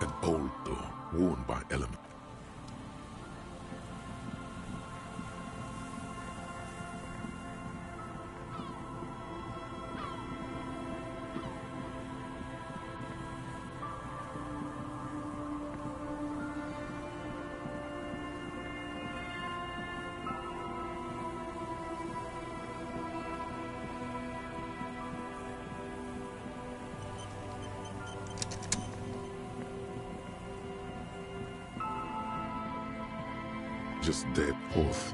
An old door worn by element. Just dead off.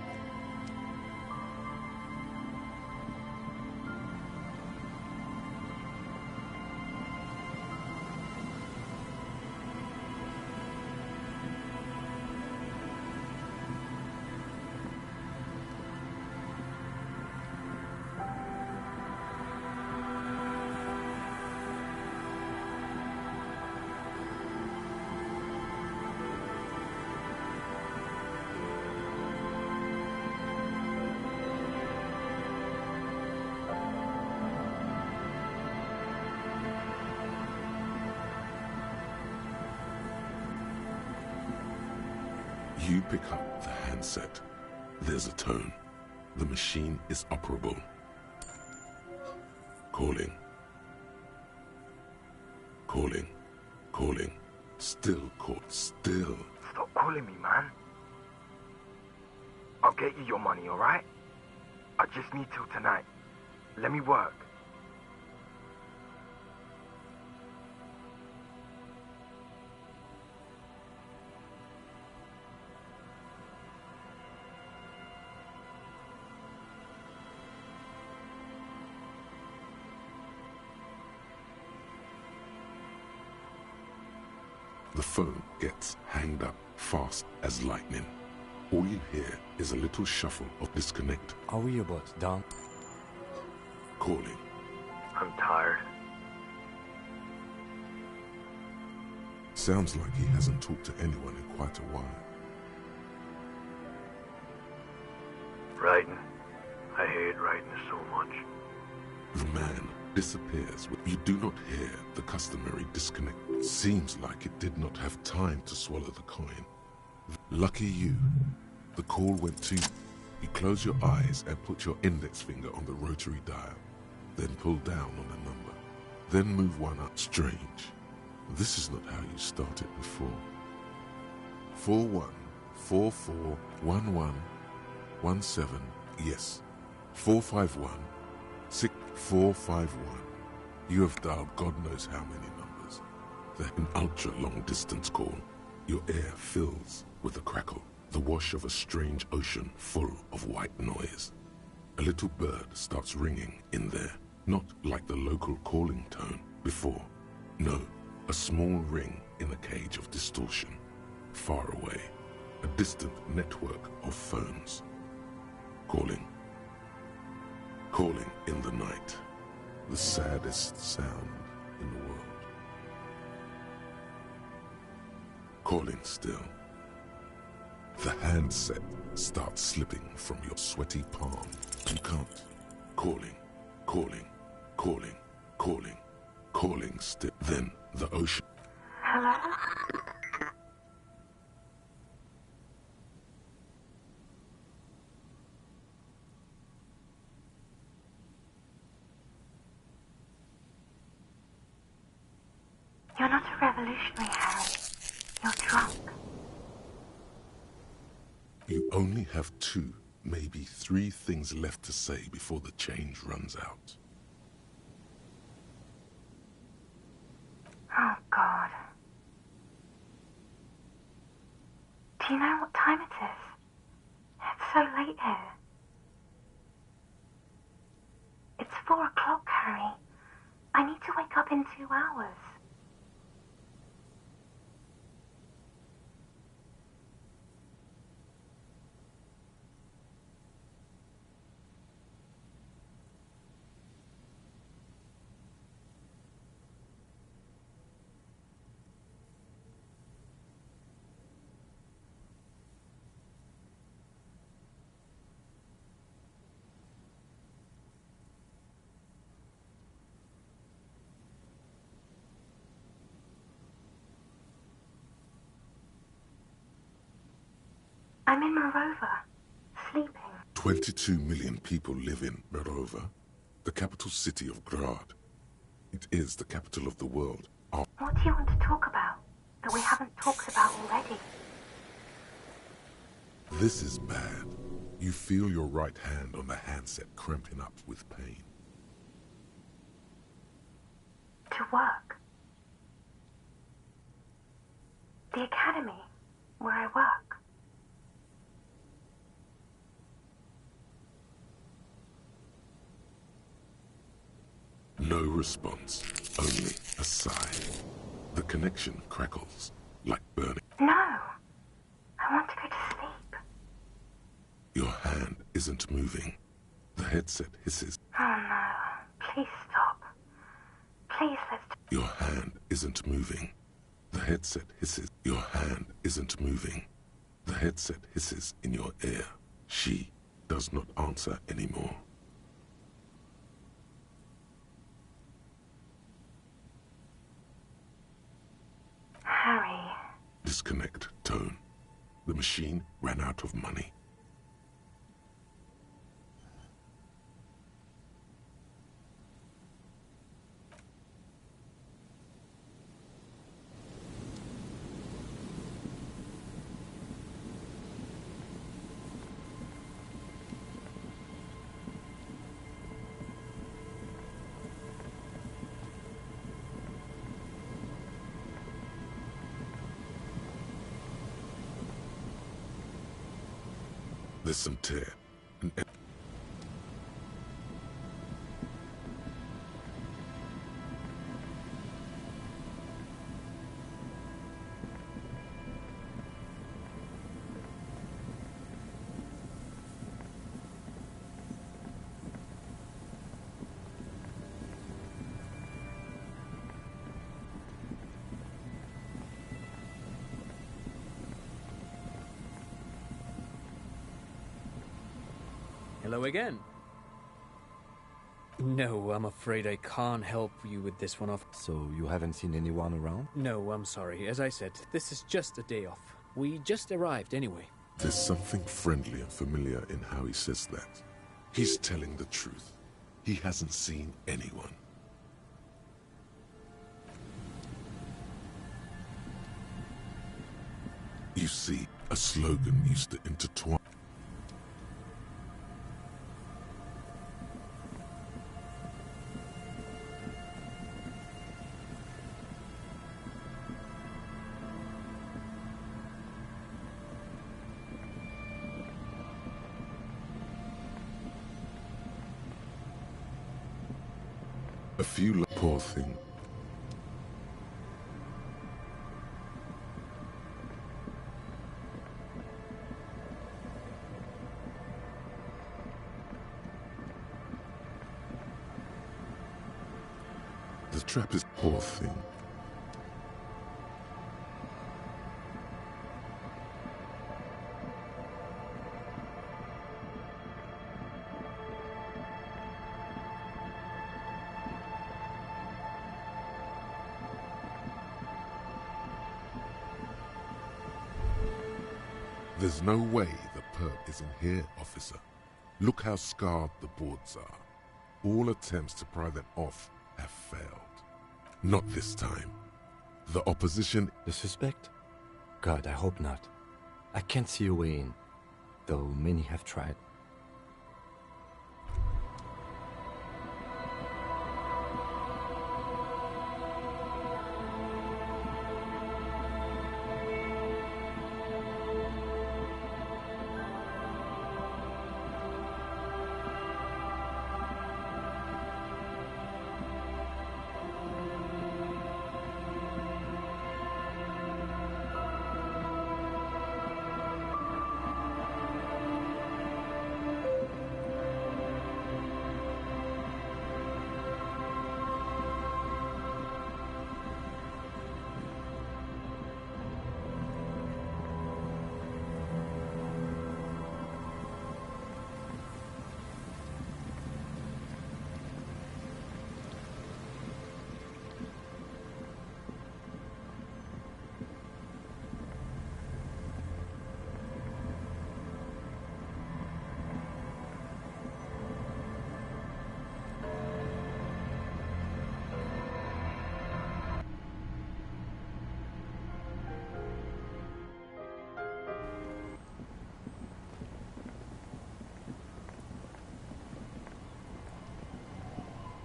You pick up the handset. There's a tone. The machine is operable. Calling. Calling. Calling. Still call. Still. Stop calling me, man. I'll get you your money, alright? I just need till tonight. Let me work. The phone gets hanged up fast as lightning. All you hear is a little shuffle of disconnect. Are we about done? Calling. I'm tired. Sounds like he hasn't talked to anyone in quite a while. Writing. I hate writing so much. The man disappears. You do not hear the customary disconnect. Seems like it did not have time to swallow the coin. Lucky you. The call went to... You close your eyes and put your index finger on the rotary dial. Then pull down on the number. Then move one up. Strange. This is not how you started before. 41441117. Yes. 451 6451. You have dialed God knows how many numbers. They're an ultra-long distance call. Your air fills with a crackle, the wash of a strange ocean full of white noise. A little bird starts ringing in there, not like the local calling tone before. No, a small ring in a cage of distortion, far away, a distant network of phones. Calling. Calling in the night, the saddest sound in the world. Calling still. The handset starts slipping from your sweaty palm. You can't. Calling, calling, calling, calling, calling still. Then the ocean. Hello? You're not a revolutionary, Harry. You're drunk. You only have 2, maybe 3 things left to say before the change runs out. Oh, God. Do you know what time it is? It's so late here. It's 4 o'clock, Harry. I need to wake up in 2 hours. I'm in Morova, sleeping. 22 million people live in Morova, the capital city of Grad. It is the capital of the world. What do you want to talk about that we haven't talked about already? This is bad. You feel your right hand on the handset cramping up with pain. To work. The academy, where I work. No response, only a sigh. The connection crackles like burning. No, I want to go to sleep. Your hand isn't moving. The headset hisses. Oh no, please stop. Please, let's... Your hand isn't moving. The headset hisses. Your hand isn't moving. The headset hisses in your ear. She does not answer anymore. Harry. Disconnect tone. The machine ran out of money. There's some tear. Hello again. No, I'm afraid I can't help you with this one off. So you haven't seen anyone around? No, I'm sorry. As I said, this is just a day off. We just arrived anyway. There's something friendly and familiar in how he says that. He's telling the truth. He hasn't seen anyone. You see, a slogan used to intertwine. A few poor thing. The trap is poor thing. There's no way the perp isn't here, officer. Look how scarred the boards are. All attempts to pry them off have failed. Not this time. The opposition... The suspect? God, I hope not. I can't see a way in, though many have tried.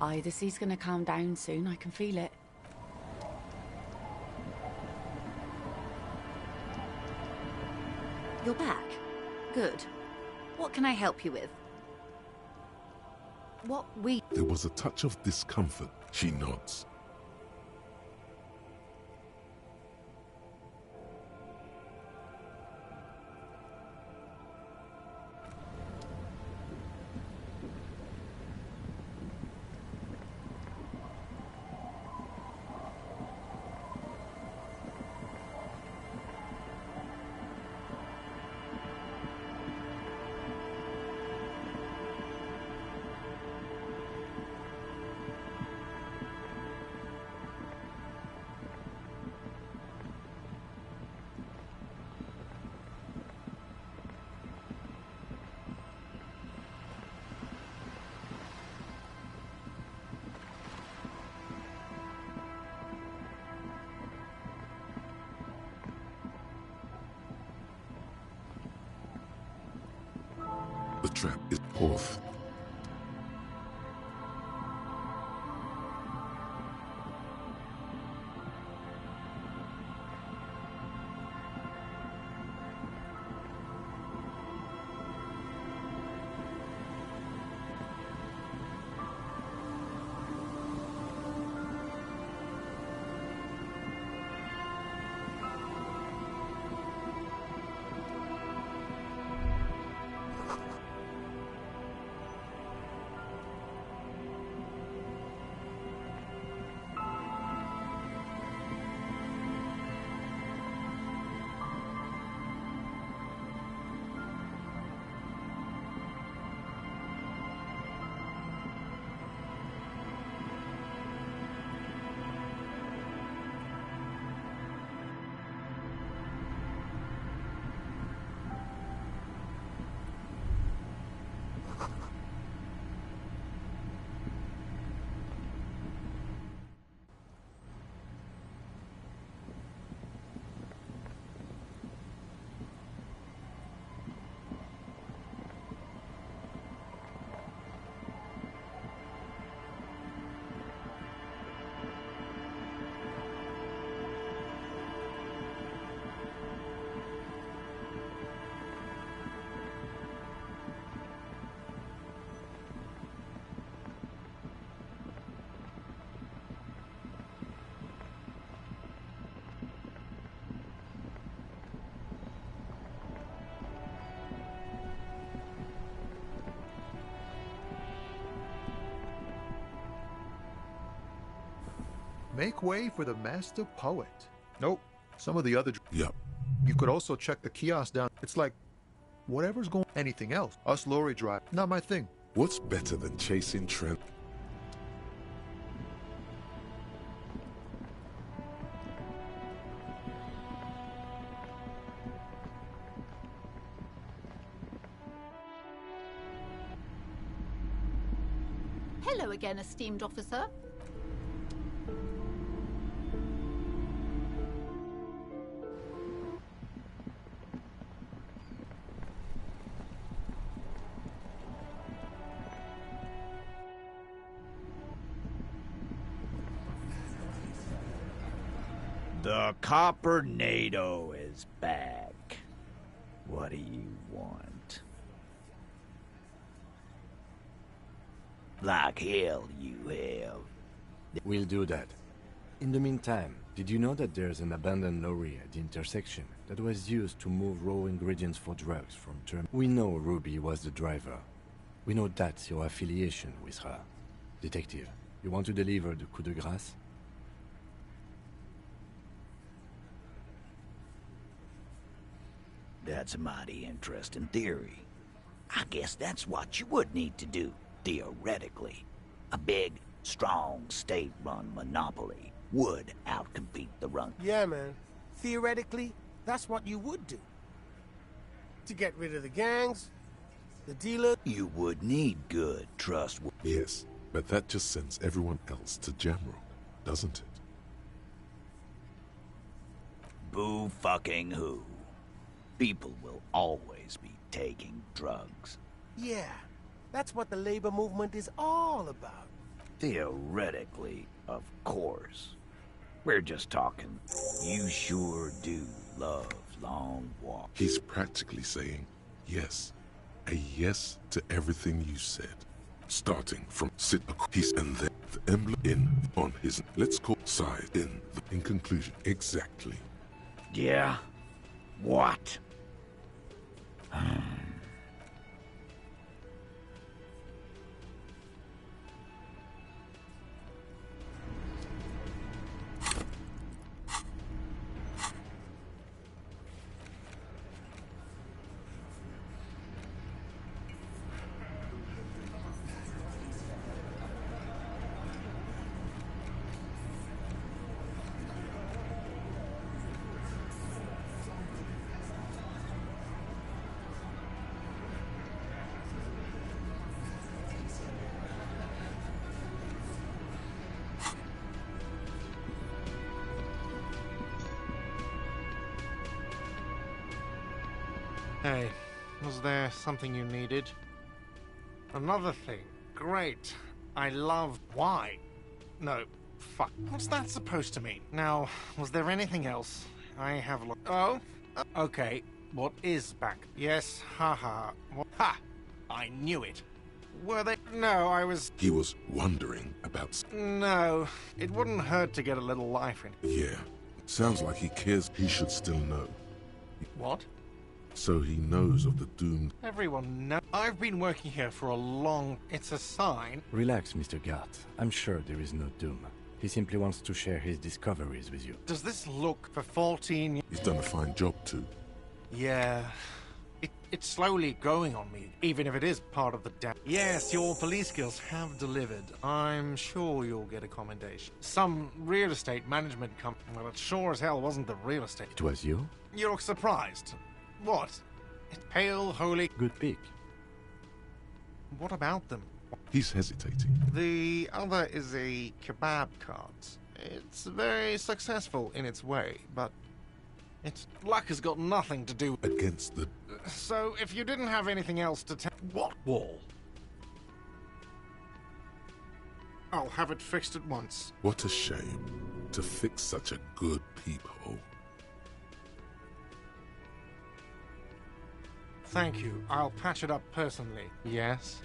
Aye, the sea's gonna calm down soon. I can feel it. You're back? Good. What can I help you with? There was a touch of discomfort. She nods. The trap is off. Make way for the master poet. Nope. Some of the other... Yep. You could also check the kiosk down. It's like, whatever's going... Anything else. Us lorry drive. Not my thing. What's better than chasing Trent? Hello again, esteemed officer. The Coppernado is back. What do you want? Like hell you have. We'll do that. In the meantime, did you know that there's an abandoned lorry at the intersection that was used to move raw ingredients for drugs from We know Ruby was the driver. We know that's your affiliation with her. Detective, you want to deliver the coup de grâce? That's a mighty interesting theory. I guess that's what you would need to do, theoretically. A big, strong, state-run monopoly would outcompete the run. Yeah, man. Theoretically, that's what you would do. To get rid of the gangs, the dealers... You would need good, trustworthy... Yes, but that just sends everyone else to Jamrock, doesn't it? Boo fucking who. People will always be taking drugs. Yeah, that's what the labor movement is all about. Theoretically, of course. We're just talking. You sure do love long walks. He's practically saying yes. A yes to everything you said. Starting from sit a piece and then the emblem in on his, let's call side in conclusion. Exactly. Yeah? What? Hey, was there something you needed? Another thing. Great. I love... Why? No, fuck. What's that supposed to mean? Now, was there anything else? I have... Oh? Okay, what is back? Yes, haha. Ha! I knew it. Were they... No, I was... He was wondering about... No, it wouldn't hurt to get a little life in. Yeah. Sounds like he cares. He should still know. What? So he knows of the doomed... Everyone knows. I've been working here for a long... It's a sign. Relax, Mr. Gart. I'm sure there is no doom. He simply wants to share his discoveries with you. Does this look for 14 years? He's done a fine job too. Yeah. It's slowly growing on me, even if it is part of the Yes, your police skills have delivered. I'm sure you'll get a commendation. Some real estate management company. Well, it sure as hell wasn't the real estate. It was you? You look surprised. What? It's pale, holy... Good pick. What about them? He's hesitating. The other is a kebab cart. It's very successful in its way, but its luck has got nothing to do... Against the... So, if you didn't have anything else to tell... What wall? I'll have it fixed at once. What a shame to fix such a good peephole. Thank you. I'll patch it up personally. Yes?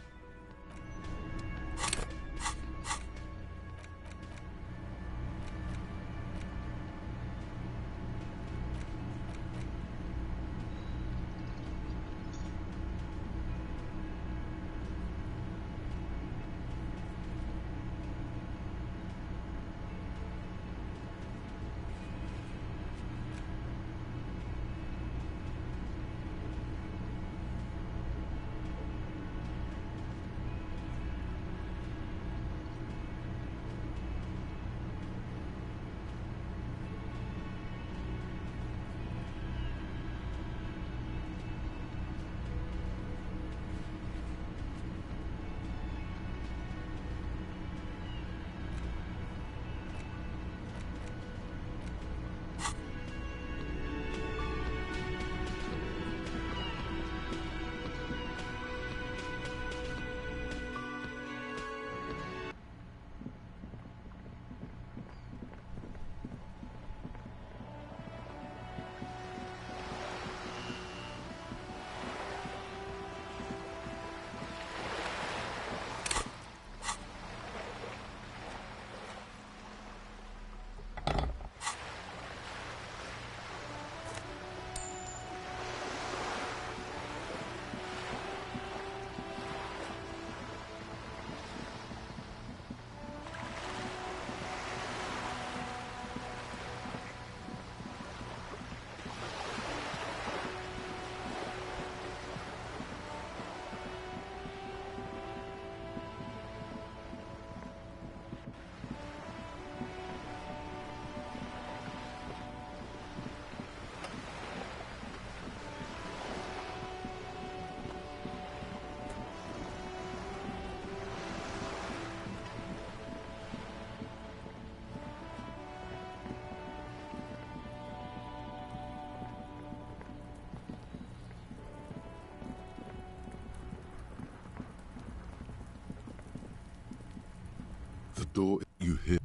The door you hear.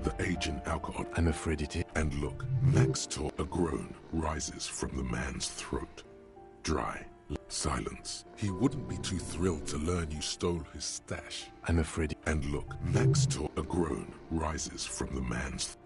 The aging alcohol. I'm afraid it is. And look, next to a groan rises from the man's throat. Dry. Silence. He wouldn't be too thrilled to learn you stole his stash. I'm afraid. And look, next to a groan rises from the man's.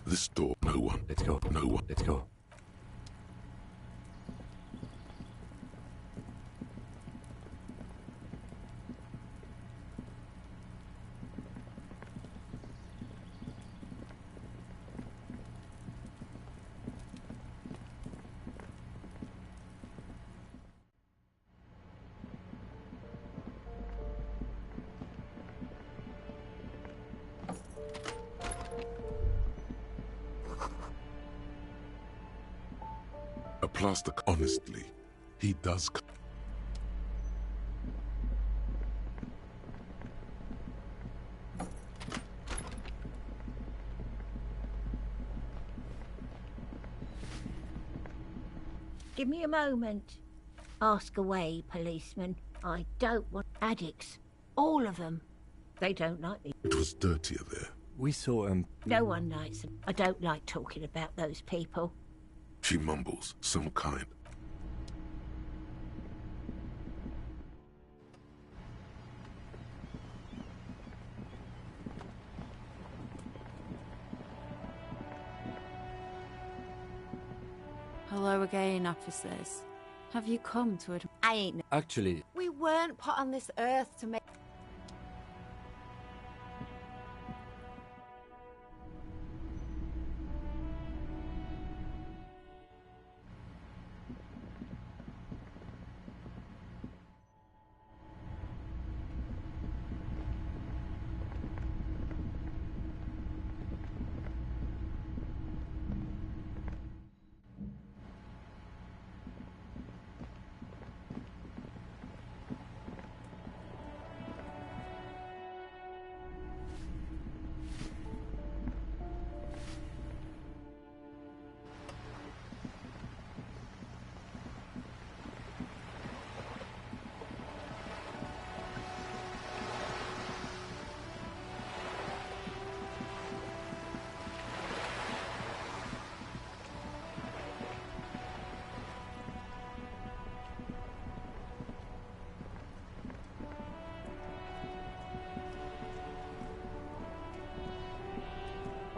This door, no one. Let's go. No one. Let's go. A plaster, honestly, he does. Give me a moment. Ask away, policeman. I don't want addicts. All of them. They don't like me. It was dirtier there. We saw No one likes them. I don't like talking about those people. She mumbles, some kind. Hello again, officers. Have you come to it? I ain't. Actually, We weren't put on this earth to make.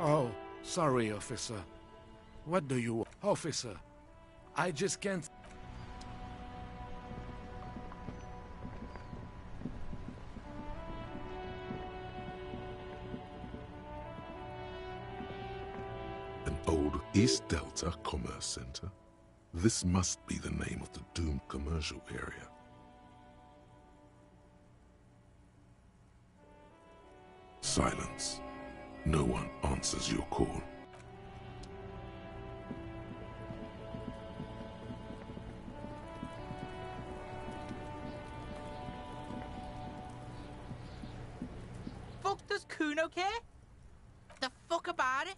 Oh, sorry, officer. What do you want? Officer, I just can't... An old East Delta Commerce Center. This must be the name of the doomed commercial area. Silence. No one answers your call. Fuck does Kuno care? The fuck about it?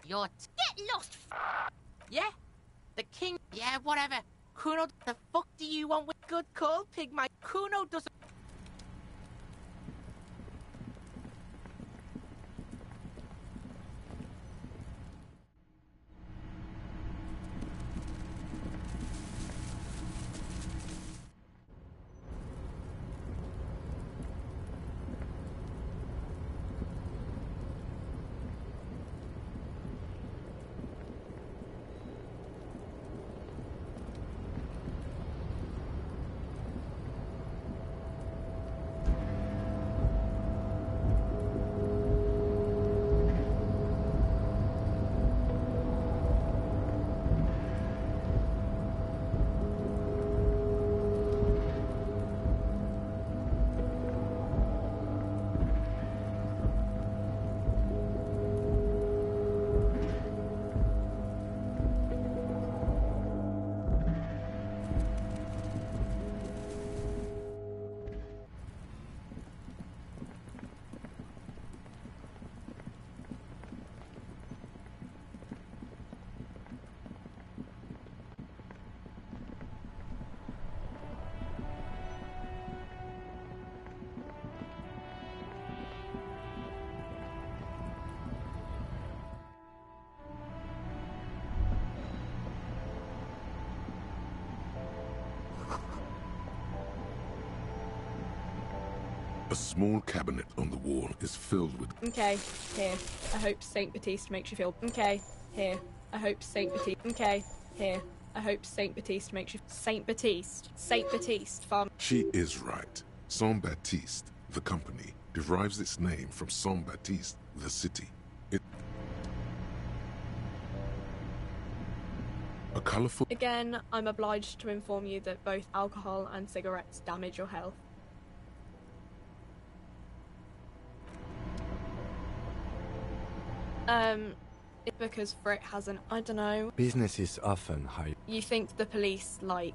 You're Get lost! yeah? The king? Yeah, whatever. Kuno, the fuck do you want with good call, pig? My Kuno doesn't. A small cabinet on the wall is filled with... Okay, here. I hope Saint Baptiste makes you feel... Okay, here. I hope Saint Baptiste... Okay, here. I hope Saint Baptiste makes you... Saint Baptiste. Saint Baptiste, farm... She is right. Saint Baptiste, the company, derives its name from Saint Baptiste, the city. A colorful... Again, I'm obliged to inform you that both alcohol and cigarettes damage your health. It's because Frick has an... I don't know. Business is often high. You think the police, like...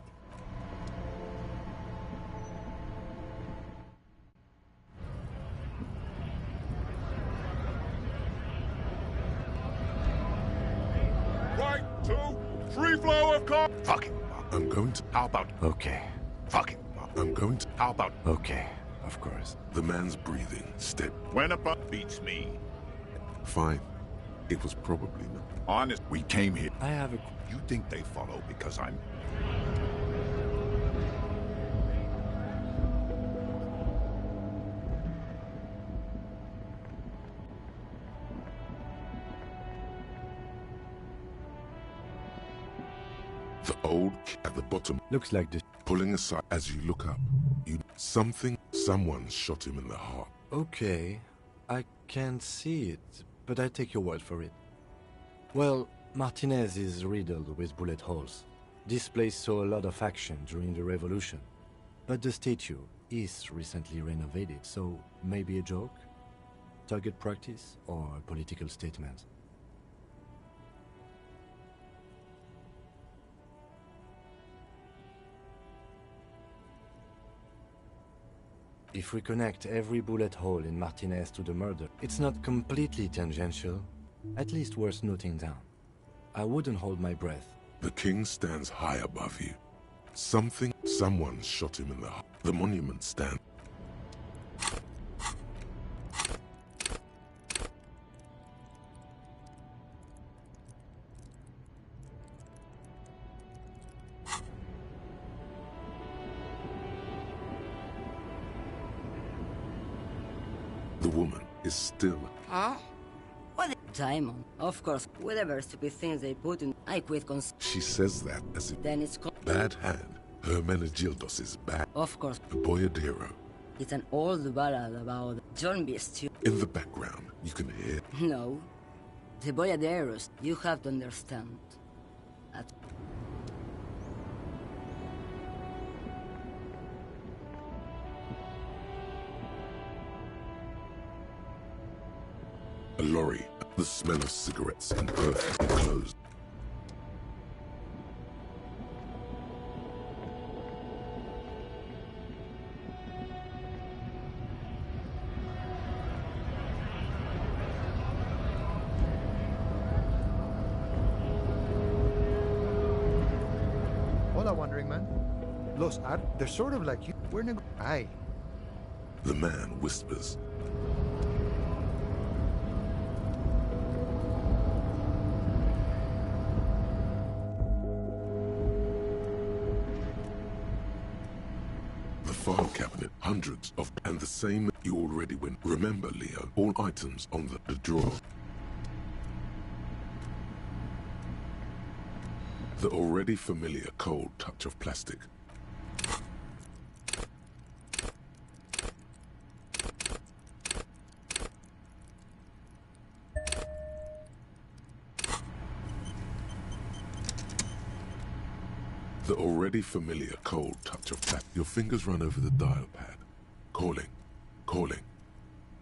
Right, 2, free flow of car... Fuck it. I'm going to... How about... Okay. Fuck it. I'm going to... How about... Okay, of course. The man's breathing steady. When a buck beats me. Fine. It was probably not. Honest, we came here. I have a... You think they follow because I'm... The old at the bottom. Looks like this. Pulling aside as you look up. Someone shot him in the heart. Okay. I can't see it, but I take your word for it. Well, Martinez is riddled with bullet holes. This place saw a lot of action during the revolution. But the statue is recently renovated, so maybe a joke? Target practice or a political statement? If we connect every bullet hole in Martinez to the murder, it's not completely tangential, at least worth noting down. I wouldn't hold my breath. The king stands high above you. Someone shot him in the heart. The monument stands. The woman is still... Huh? What? Diamond. Of course, whatever stupid things they put in, I quit She says that as if... Then it's... Bad hand. Hermenegildos is bad. Of course. The Boyadero. It's an old ballad about John B. Stew. In the background, you can hear... No. The Boyaderos, you have to understand. A lorry, the smell of cigarettes and perfume closed. Hola, wandering man. They're sort of like you. We're Aye. The man whispers. File cabinet, hundreds of, and the same you already went. Remember, Leo, all items on the drawer. The already familiar cold touch of plastic. The already familiar cold touch of plastic. Your fingers run over the dial pad. Calling. Calling.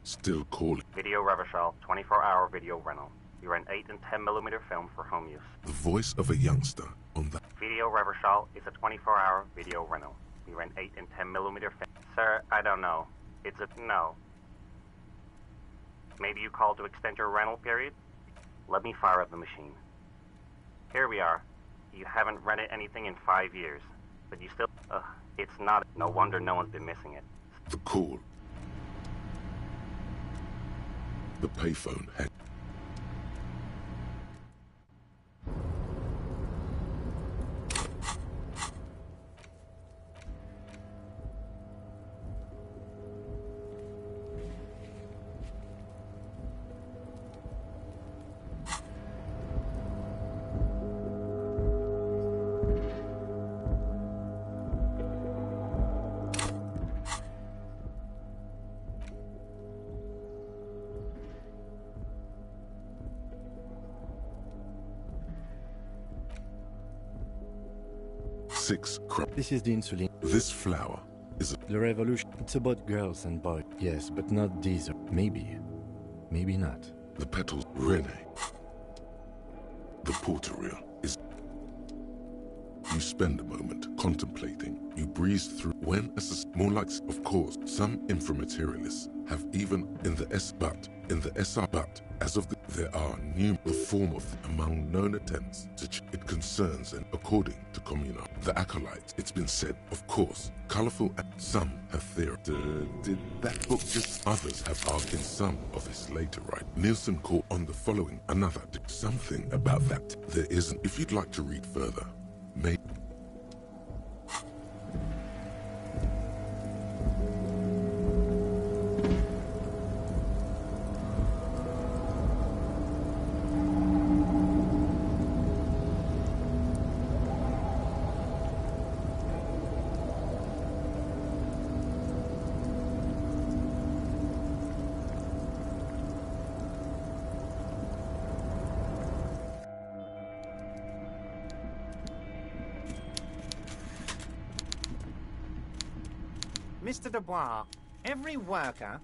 Still calling. Video Revachol, 24-hour video rental. We rent 8 and 10mm film for home use. The voice of a youngster on the... Video Revachol is a 24-hour video rental. We rent 8 and 10mm film. Sir, I don't know. It's a... no. Maybe you called to extend your rental period? Let me fire up the machine. Here we are. You haven't rented anything in 5 years, but you still... it's not... No wonder no one's been missing it. The call. The payphone had... 6 crop. This is the insulin. This flower is The revolution. It's about girls and boys. Yes, but not these. Maybe. Maybe not. the petals. Rene. The porterial is... You spend a moment contemplating. You breeze through when more like, of course, some inframaterialists have even in the SR, but as of there are new the form of among known attempts to it concerns, and according to Communal, the acolytes, it's been said, of course, colorful, some have theory. Did that book just others have argued some of his later right? Nielsen called on the following another something about that there isn't. If you'd like to read further, may Mr. Dubois, every worker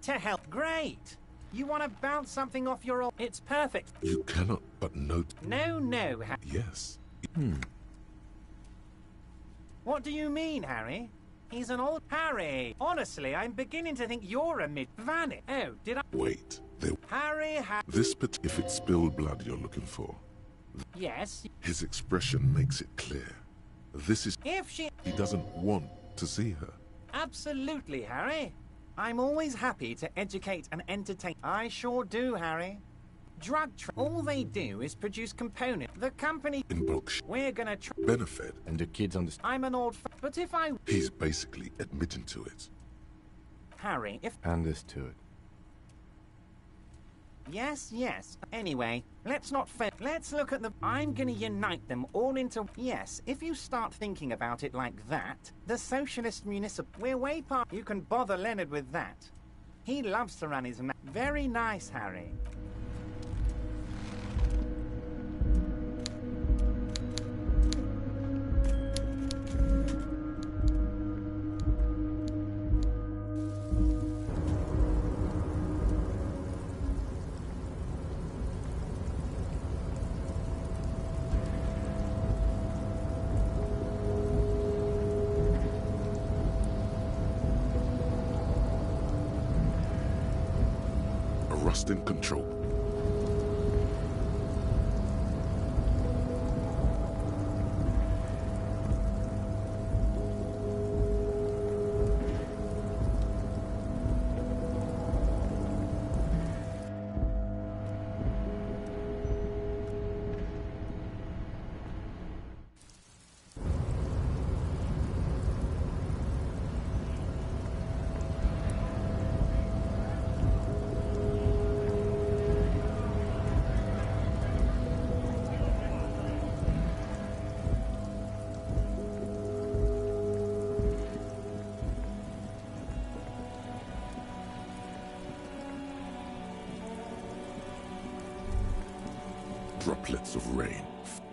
to help. Great! You want to bounce something off your old... It's perfect. You cannot but note... No. Yes. What do you mean, Harry? He's an old... Harry! Honestly, I'm beginning to think you're a mid-vanet. Oh, did I... Wait. There... Harry This if it's spilled blood you're looking for. Yes? His expression makes it clear. This is... If she... He doesn't want to see her. Absolutely, Harry. I'm always happy to educate and entertain. I sure do, Harry. All they do is produce components. The company... In bulk. We're gonna benefit. And the kids on the... I'm an old... But if I... He's basically admitting to it. Harry, if... Understood. Yes. Anyway, let's not fail. Let's look at the... I'm gonna unite them all into... Yes, if you start thinking about it like that, the socialist municipal... We're way past... You can bother Leonard with that. He loves to run his... Very nice, Harry. Rust in control. Droplets of rain.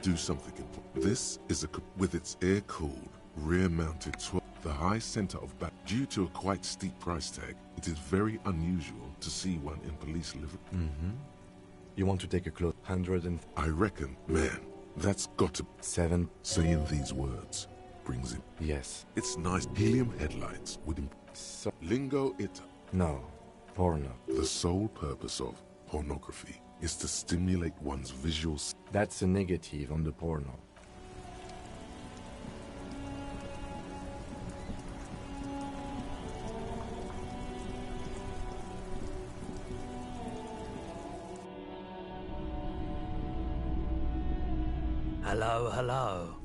Do something important. This is with its air-cooled, rear-mounted the high center of back. Due to a quite steep price tag, it is very unusual to see one in police livery. You want to take a close 100 and... I reckon, man, that's got to... 7. Saying these words brings him. Yes. It's nice. Helium headlights with him. So... Lingo it. No. Porno. The sole purpose of pornography is to stimulate one's visuals. That's a negative on the porno. Hello.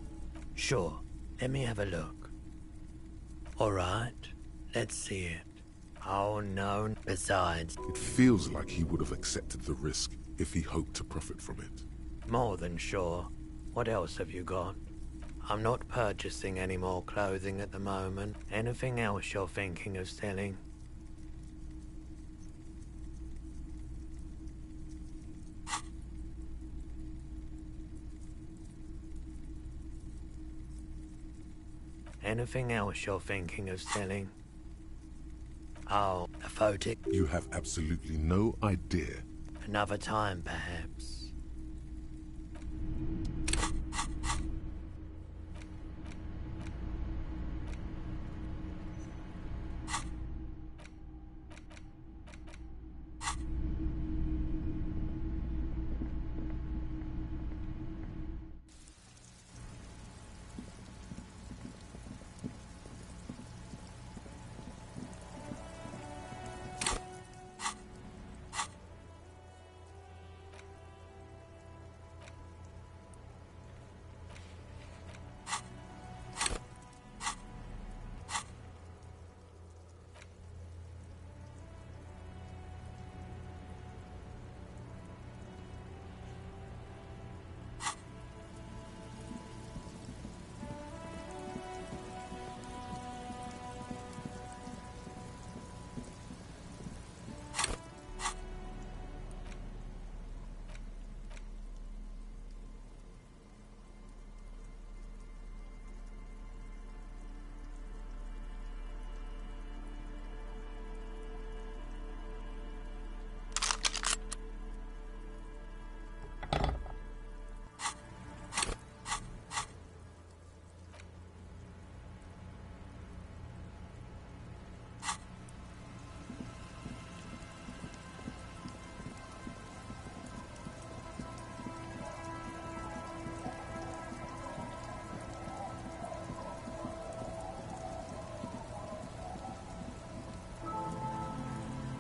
Sure, let me have a look. Alright, let's see it. Oh no, besides... It feels like he would have accepted the risk if he hoped to profit from it. More than sure. What else have you got? I'm not purchasing any more clothing at the moment. Anything else you're thinking of selling? Anything else you're thinking of selling? Oh, a photic. You have absolutely no idea. Another time, perhaps.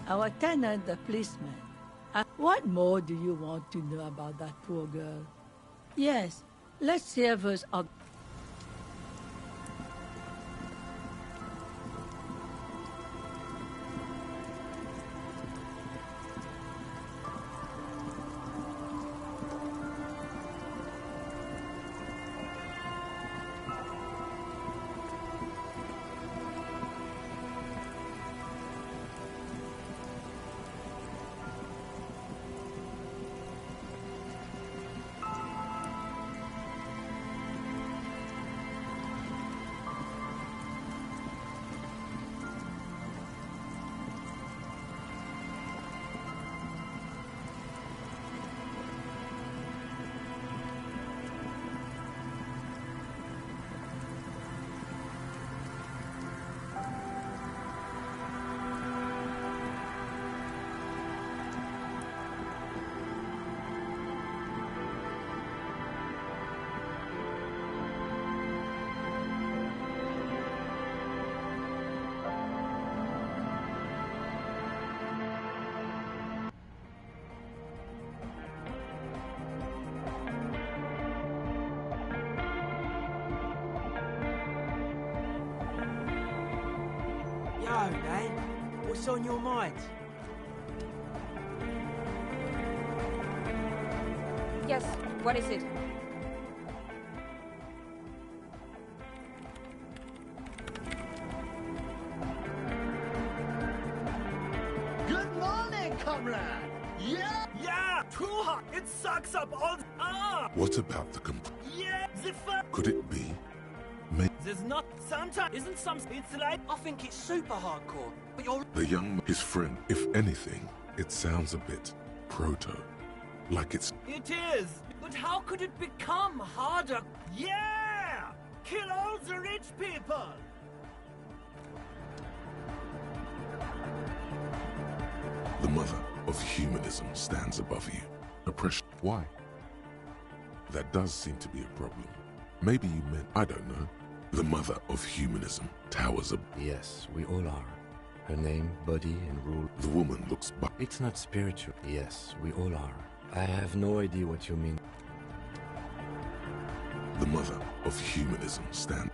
Our tenant, the policeman. What more do you want to know about that poor girl? Yes, let's hear those. Yo, man, what's on your mind? Yes, what is it? Good morning, comrade! Yeah? Yeah! Too hot! It sucks up all the... What about the Yeah! The fuck? Could it be? There's not... Sometimes... Isn't some... It's like... I think it's super hardcore. But you're... The his friend, if anything, it sounds a bit proto. Like it's... It is! But how could it become harder? Yeah! Kill all the rich people! The mother of humanism stands above you. Oppression. Why? That does seem to be a problem. Maybe you meant, I don't know. The mother of humanism towers above. Yes, we all are. Her name, body, and rule. The woman looks back. It's not spiritual. Yes, we all are. I have no idea what you mean. The mother of humanism stands.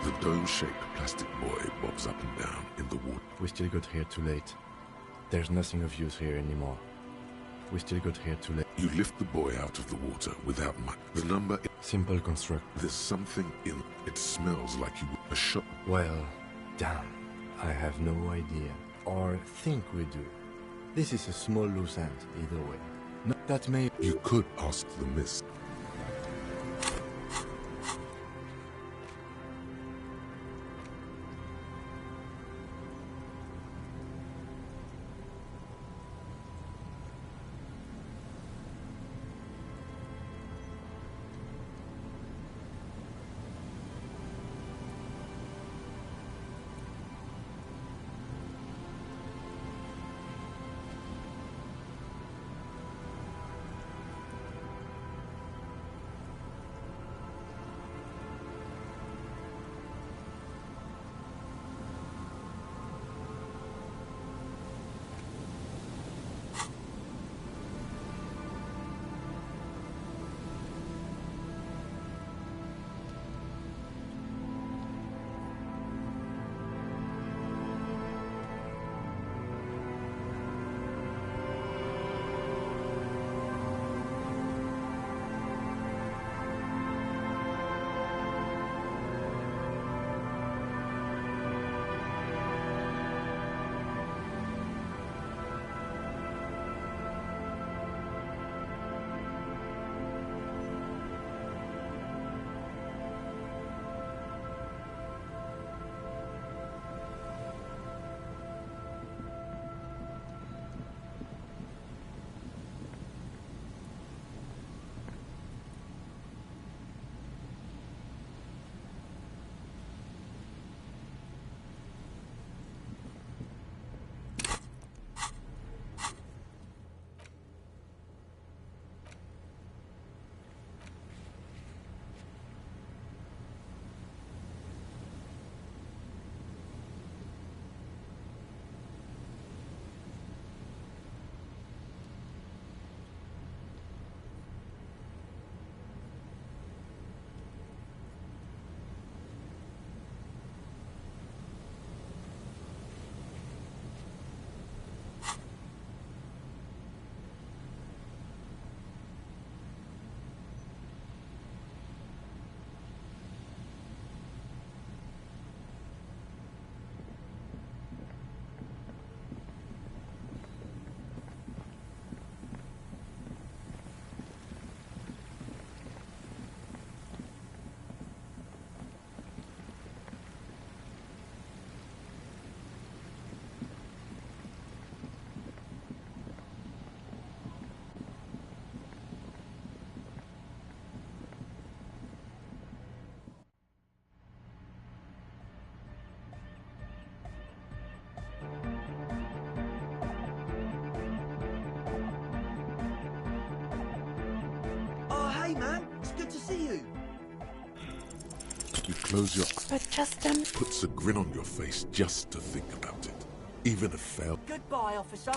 The dome-shaped plastic buoy bobs up and down in the water. We still got here too late. There's nothing of use here anymore. We still got here too late. You lift the buoy out of the water without much. The number... Simple construct. There's something in... It smells like you... A shot... Well, damn. I have no idea. Or think we do. This is a small loose end, either way. No, that may... You could ask the mist. Hey man, it's good to see you. You close your... But just Puts a grin on your face just to think about it. Even a fail... Goodbye, officer.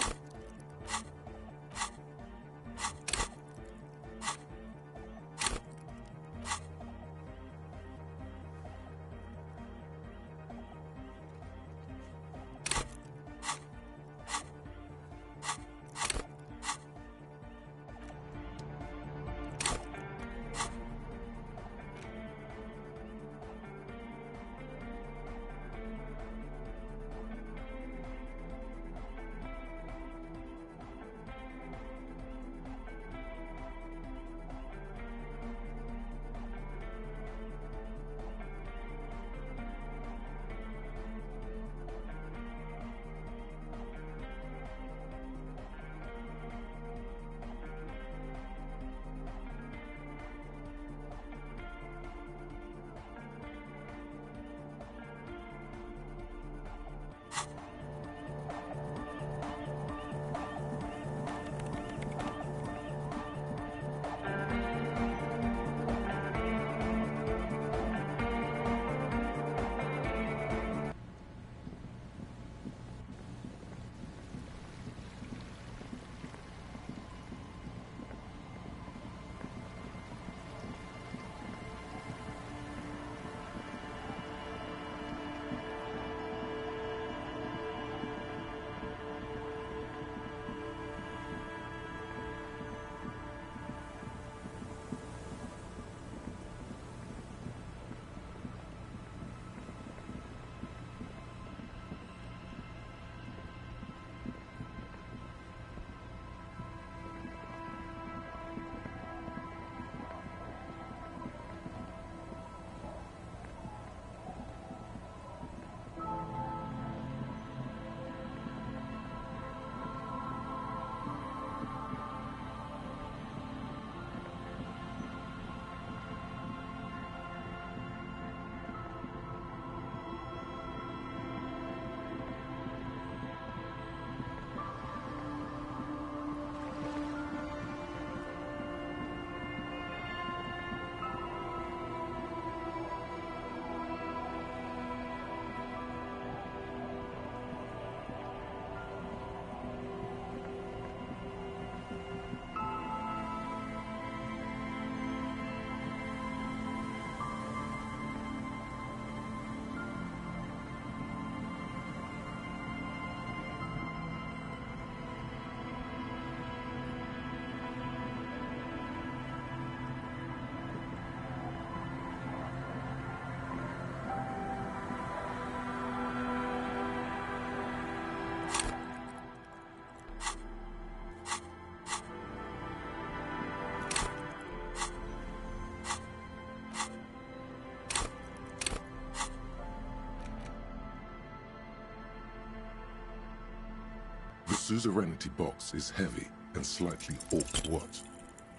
suzerainty box is heavy and slightly off. What?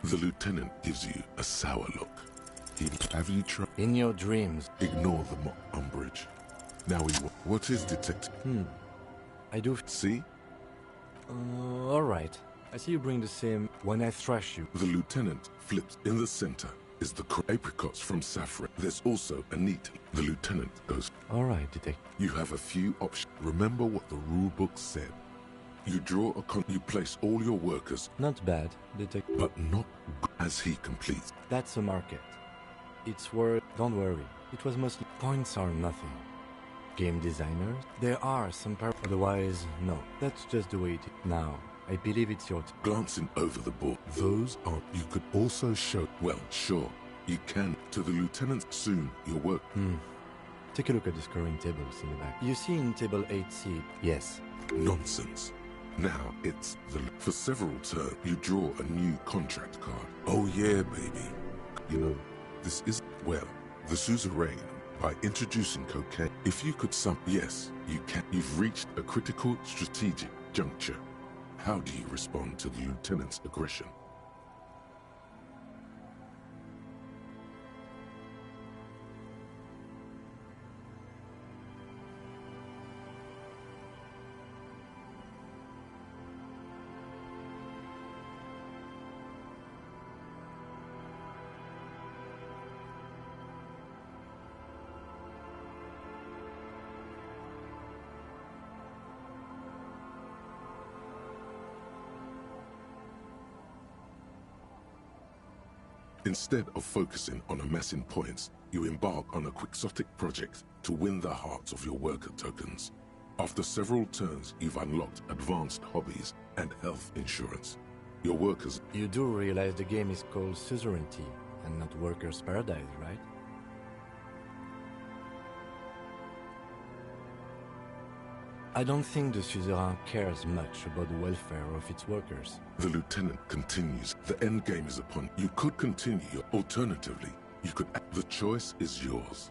The lieutenant gives you a sour look. Have you tried? In your dreams. Ignore the mock umbrage. Now what is detective? I do. See? Alright. I see you bring the same when I thrash you. The lieutenant flips. In the center is the apricots from saffron. There's also a neat. The lieutenant goes. Alright, detective. You have a few options. Remember what the rule book said. You draw you place all your workers. Not bad, detective. But not as he completes. That's a market. It's worth. Don't worry. It was mostly points are nothing. Game designers, there are some otherwise, no. That's just the way it is. Now, I believe it's your glancing over the board. Those are. You could also show. Well, sure, you can. To the lieutenant soon. Your work. Take a look at the scoring tables in the back. You see in table 8C. Yes. Nonsense. Now it's the. For several turns, you draw a new contract card. Oh yeah, baby. You know, this is well. The suzerain. By introducing cocaine, if you could yes, you can. You've reached a critical strategic juncture. How do you respond to the lieutenant's aggression? Instead of focusing on amassing points, you embark on a quixotic project to win the hearts of your worker tokens. After several turns, you've unlocked advanced hobbies and health insurance. Your workers... You do realize the game is called Suzerainty and not Workers' Paradise, right? I don't think the suzerain cares much about the welfare of its workers. The lieutenant continues. The end game is upon. You could continue. Alternatively, you could. The choice is yours.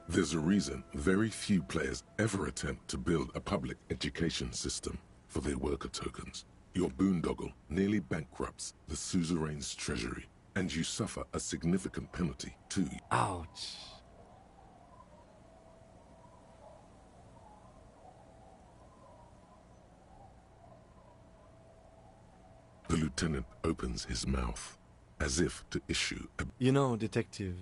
There's a reason very few players ever attempt to build a public education system for their worker tokens. Your boondoggle nearly bankrupts the suzerain's treasury. And you suffer a significant penalty, too. Ouch. The lieutenant opens his mouth, as if to issue a... You know, detective,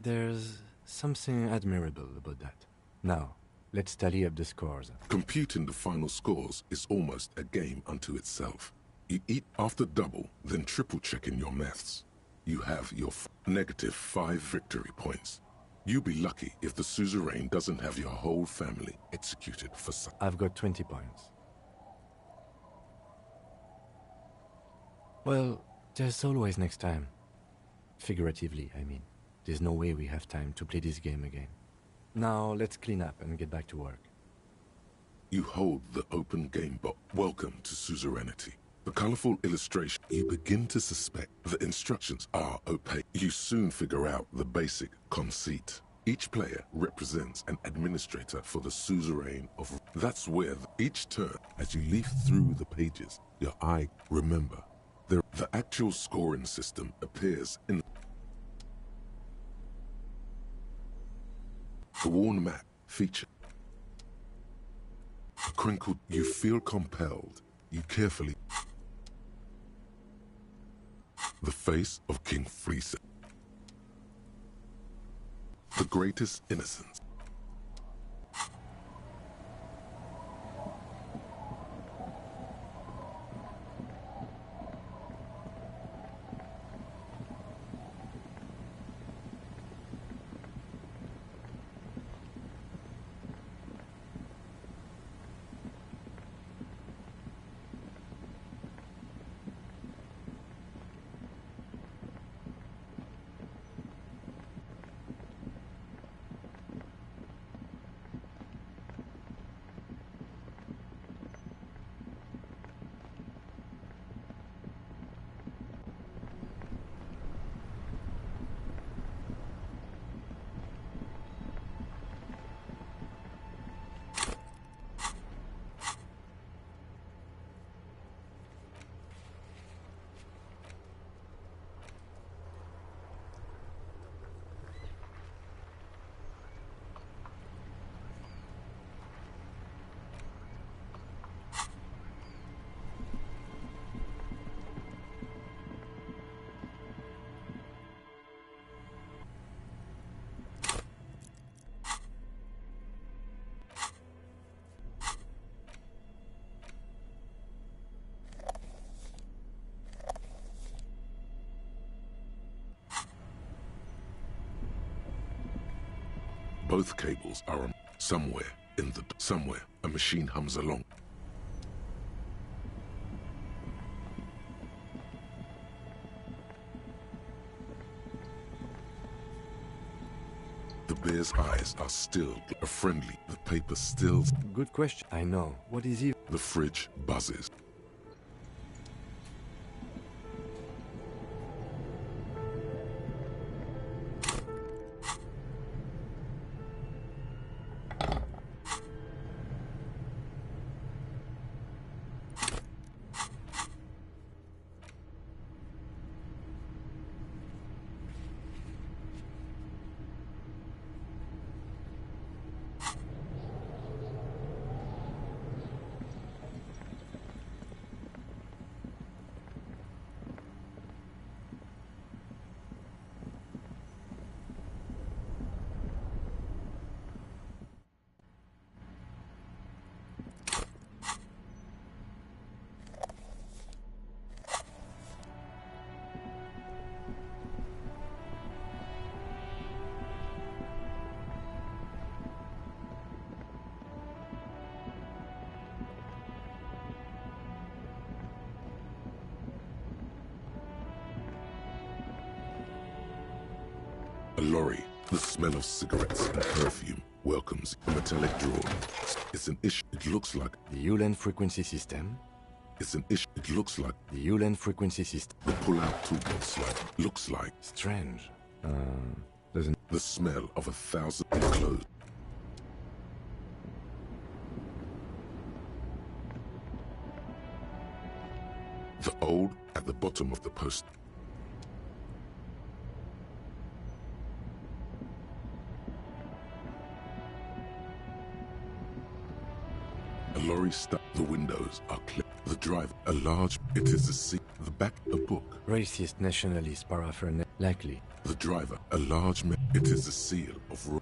there's something admirable about that. Now, let's tally up the scores. Computing the final scores is almost a game unto itself. You eat after double, then triple checking your maths. You have your -5 victory points. You'll be lucky if the suzerain doesn't have your whole family executed for some. I've got 20 points. Well, there's always next time. Figuratively, I mean. There's no way we have time to play this game again. Now, let's clean up and get back to work. You hold the open game box. Welcome to suzerainty. The colorful illustration, you begin to suspect the instructions are opaque. You soon figure out the basic conceit. Each player represents an administrator for the suzerain of... That's where each turn, as you leaf through the pages, your eye... Remember, the actual scoring system appears in... The worn map feature. Crinkled, you feel compelled. You carefully... The face of King Fleecer. The greatest innocence. Both cables are on somewhere somewhere. A machine hums along. The bear's eyes are still friendly. The paper still... Good question. I know. What is he? The fridge buzzes. A lorry, the smell of cigarettes and perfume, welcomes a metallic drawer. It's an issue. It looks like the Ulan frequency system. It's an issue. It looks like the Ulan frequency system. The pull-out toolbox looks like strange. Doesn't the smell of 1,000 clothes. The old at the bottom of the post. A lorry stuck. The windows are clear. The drive, a large. It is a seat. The back, a book. Racist nationalist paraphernalia. Likely. The driver, a large. It is a seal of.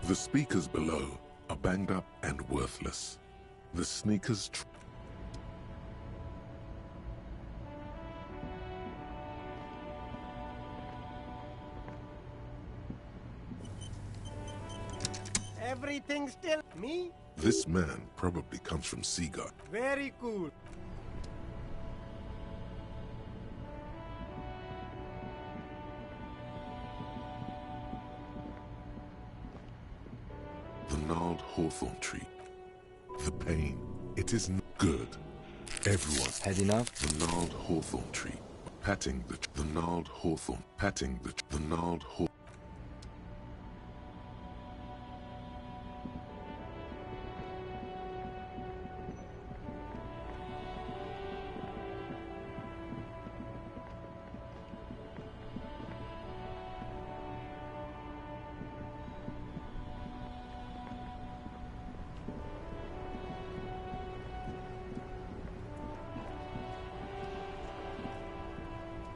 The speakers below are banged up and worthless. The sneakers. Everything still me? This man probably comes from Seagull. Very cool. The gnarled hawthorn tree. The pain. It isn't good. Everyone had enough. The gnarled hawthorn tree. Patting the gnarled hawthorn. Patting the gnarled hawthorn.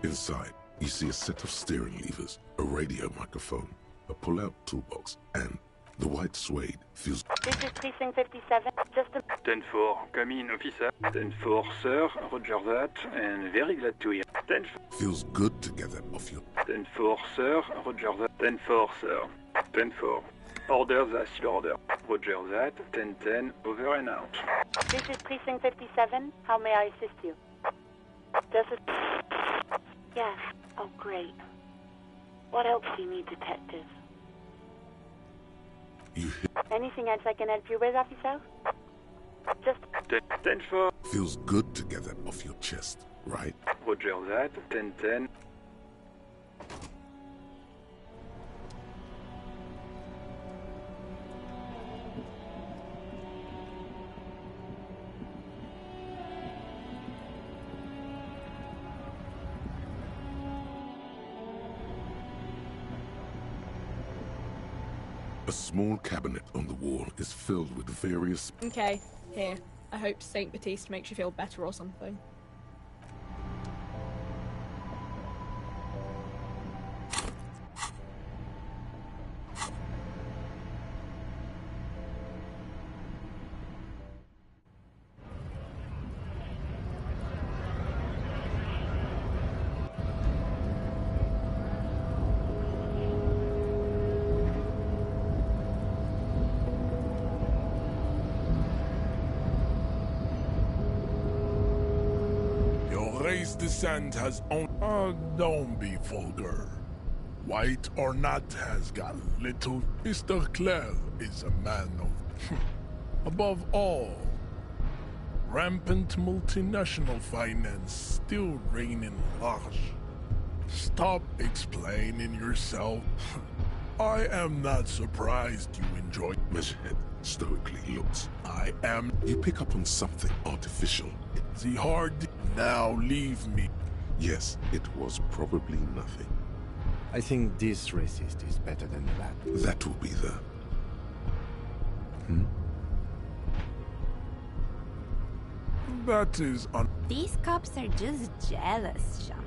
Inside, you see a set of steering levers, a radio microphone, a pull-out toolbox, and the white suede feels... This is Precinct 57, just a... 10-4, come in, officer. 10-4, sir, roger that, and very glad to hear. 10 feels good together off your... 10-4, sir, roger that. 10-4, sir. 10-4. Order the seal order. Roger that, 10-10, over and out. This is Precinct 57, how may I assist you? Does it... Yes. Oh, great. What else do you need, detective? You hit. Anything else I can help you with, officer? Just 10-4. Feels good to get that off your chest, right? Roger that. 10-10. A small cabinet on the wall is filled with various... Okay, here. I hope Saint Baptiste makes you feel better or something. Race descent has owned. Don't be vulgar. White or not has got little. Mr. Cleve is a man of. Above all, rampant multinational finance still reigning large. Stop explaining yourself. I am not surprised you enjoy. Meshhead stoically looks. I am. You pick up on something artificial. The hard. Now leave me. Yes, it was probably nothing. I think this racist is better than that. That will be the... That is un... These cops are just jealous, Jean.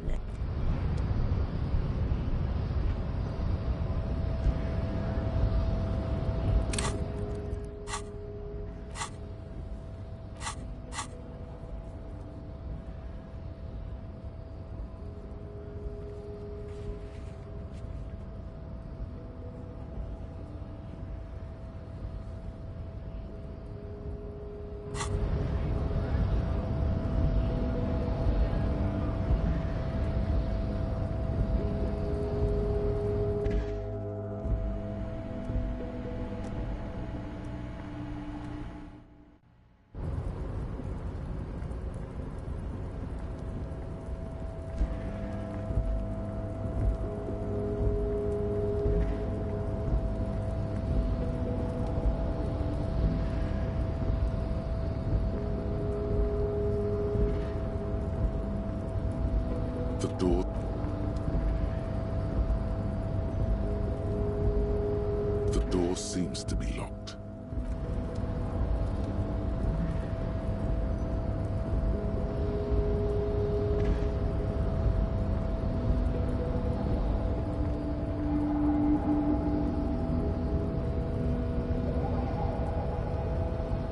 The door... The door seems to be locked.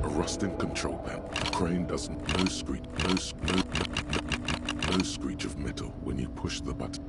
A rusting control panel. The crane doesn't... No screech. No screech of metal when you push the button.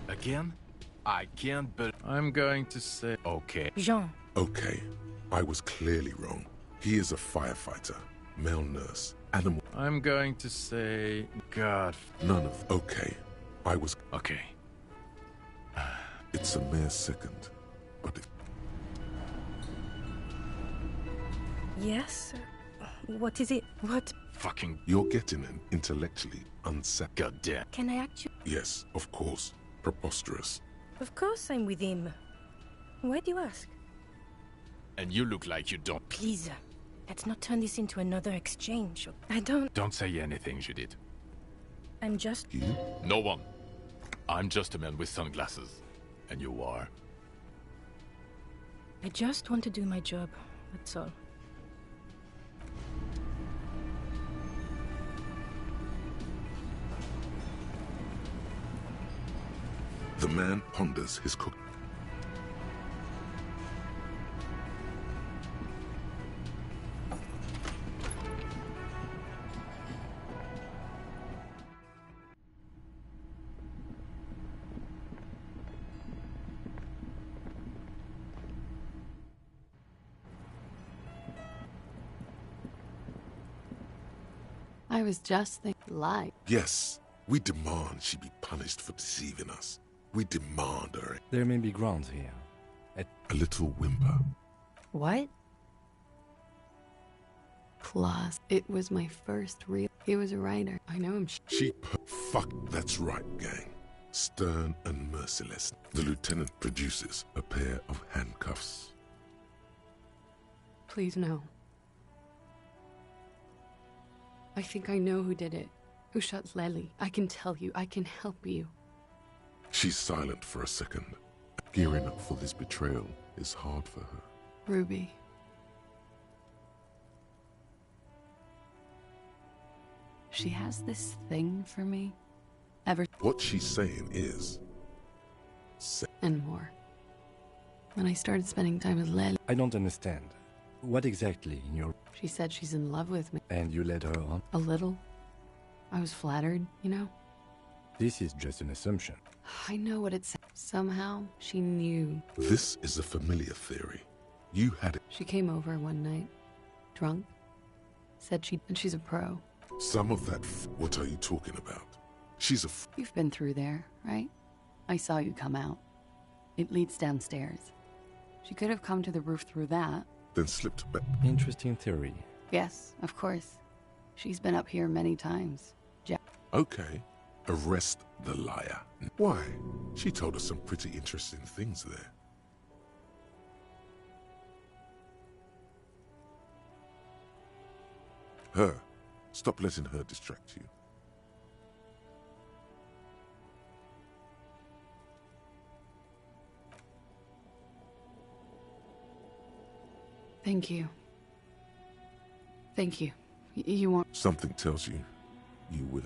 Again? I can't but I'm going to say okay. Jean. Okay. I was clearly wrong. He is a firefighter, male nurse, animal... I'm going to say... God. None of... Okay. I was... Okay. It's a mere second, but it... Yes? What is it? What? Fucking... You're getting an intellectually unset... Goddamn. Can I actually... Yes, of course. Preposterous. Of course I'm with him. Why do you ask? And you look like you don't. Please. Let's not turn this into another exchange. I don't... Don't say anything, Judith. I'm just... You? No one. I'm just a man with sunglasses. And you are? I just want to do my job. That's all. The man ponders his cook. I was just thinking, lie. Yes, we demand she be punished for deceiving us. We demand her. There may be grounds here. A little whimper. What? Claus. It was my first real... He was a writer. I know him. Fuck, that's right, gang. Stern and merciless. The lieutenant produces a pair of handcuffs. Please, no. I think I know who did it. Who shot Lely. I can tell you. I can help you. She's silent for a second. Gearing up for this betrayal is hard for her. Ruby. She has this thing for me. What she's saying is... And more. When I started spending time with Lely... I don't understand. What exactly in your... She said she's in love with me. And you led her on? A little. I was flattered, you know? This is just an assumption. I know what it said. Somehow, she knew. This is a familiar theory. You had it. She came over one night, drunk. Said and she's a pro. Some of that what are you talking about? She's a You've been through there, right? I saw you come out. It leads downstairs. She could have come to the roof through that. Then slipped back. Interesting theory. Yes, of course. She's been up here many times. Okay. Arrest the liar. Why? She told us some pretty interesting things there. Her. Stop letting her distract you. Thank you. Thank you. You want... Something tells you, you will.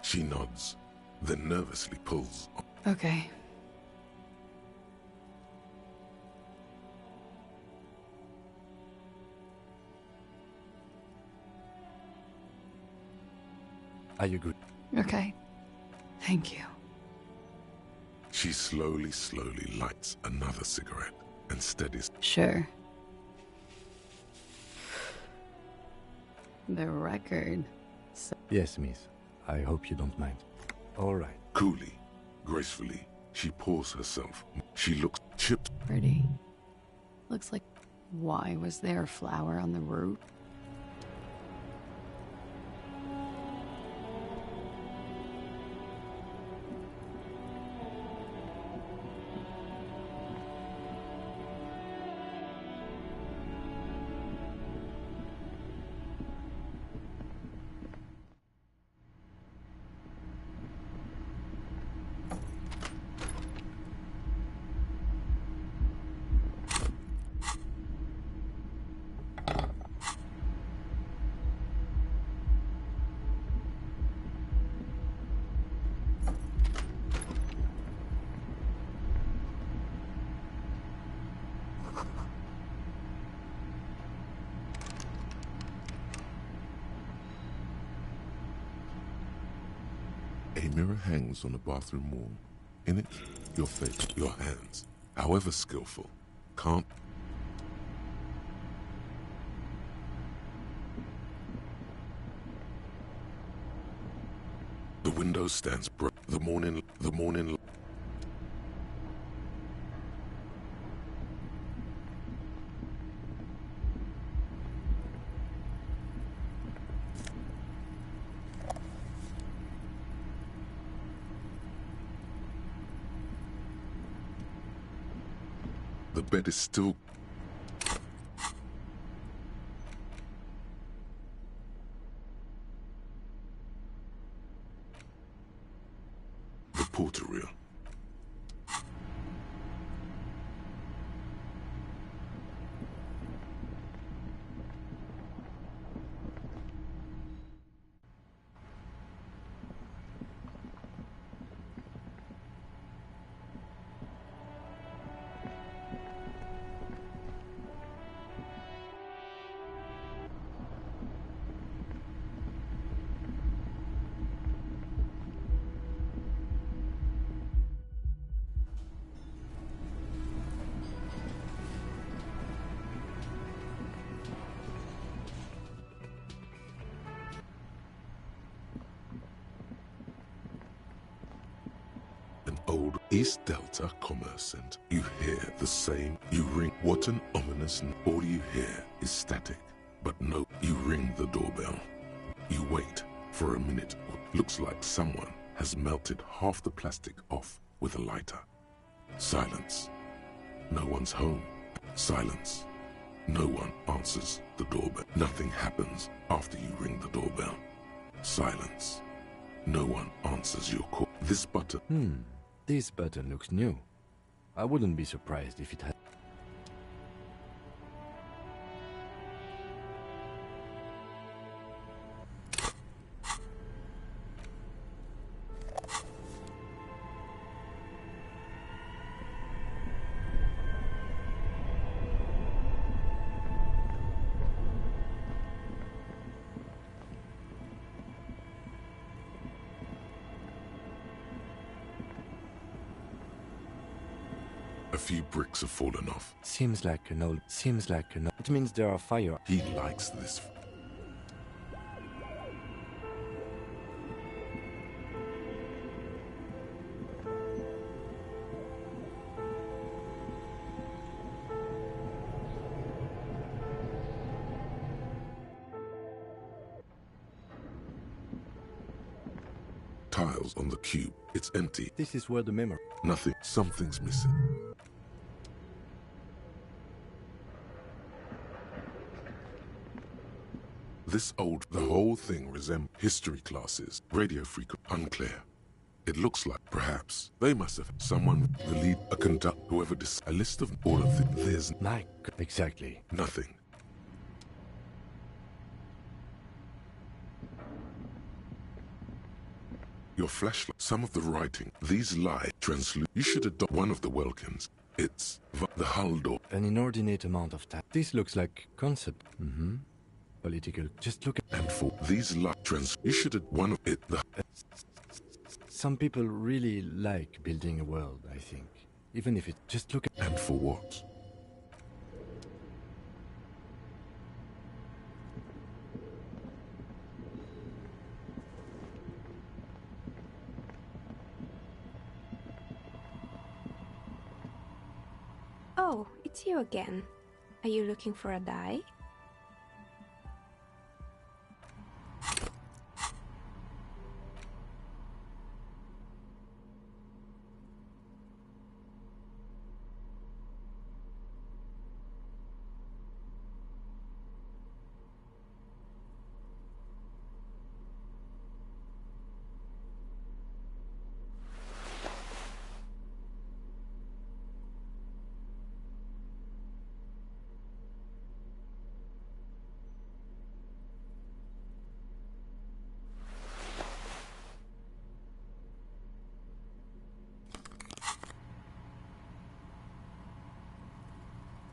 She nods, then nervously pulls. Okay. Are you good? Okay. Thank you. She slowly lights another cigarette and steadies. Sure. The record. Yes, miss. I hope you don't mind. All right. Coolly, gracefully, she pours herself. She looks chipped. Pretty. Looks like... Why was there a flower on the roof? A mirror hangs on the bathroom wall. In it, your face, your hands, however skillful, can't... The window stands bright. The morning... The bed is still... an old East Delta Commerce Center. You hear the same. You ring. What an ominous. All you hear is static. But no, you ring the doorbell. You wait for a minute. Looks like someone has melted half the plastic off with a lighter. Silence. No one's home. Silence. No one answers the doorbell. Nothing happens after you ring the doorbell. Silence. No one answers your call. This button. This button looks new. I wouldn't be surprised if it had... A few bricks have fallen off. Seems like an old... It means there are fire. He likes this. Tiles on the cube. It's empty. This is where the memory... Nothing. Something's missing. The whole thing resembles history classes. Radio frequency, unclear. It looks like, perhaps, they must have someone, the lead, a conduct, whoever a list of all of the, there's... Mike, exactly. Nothing. Your flashlight, some of the writing, these lie, you should adopt one of the Welkins. It's the hull door. An inordinate amount of time. This looks like concept. Political. Just look at... And for these you should have one of it. Some people really like building a world, I think. Even if it... Just look at... And for what? Oh, it's you again. Are you looking for a die?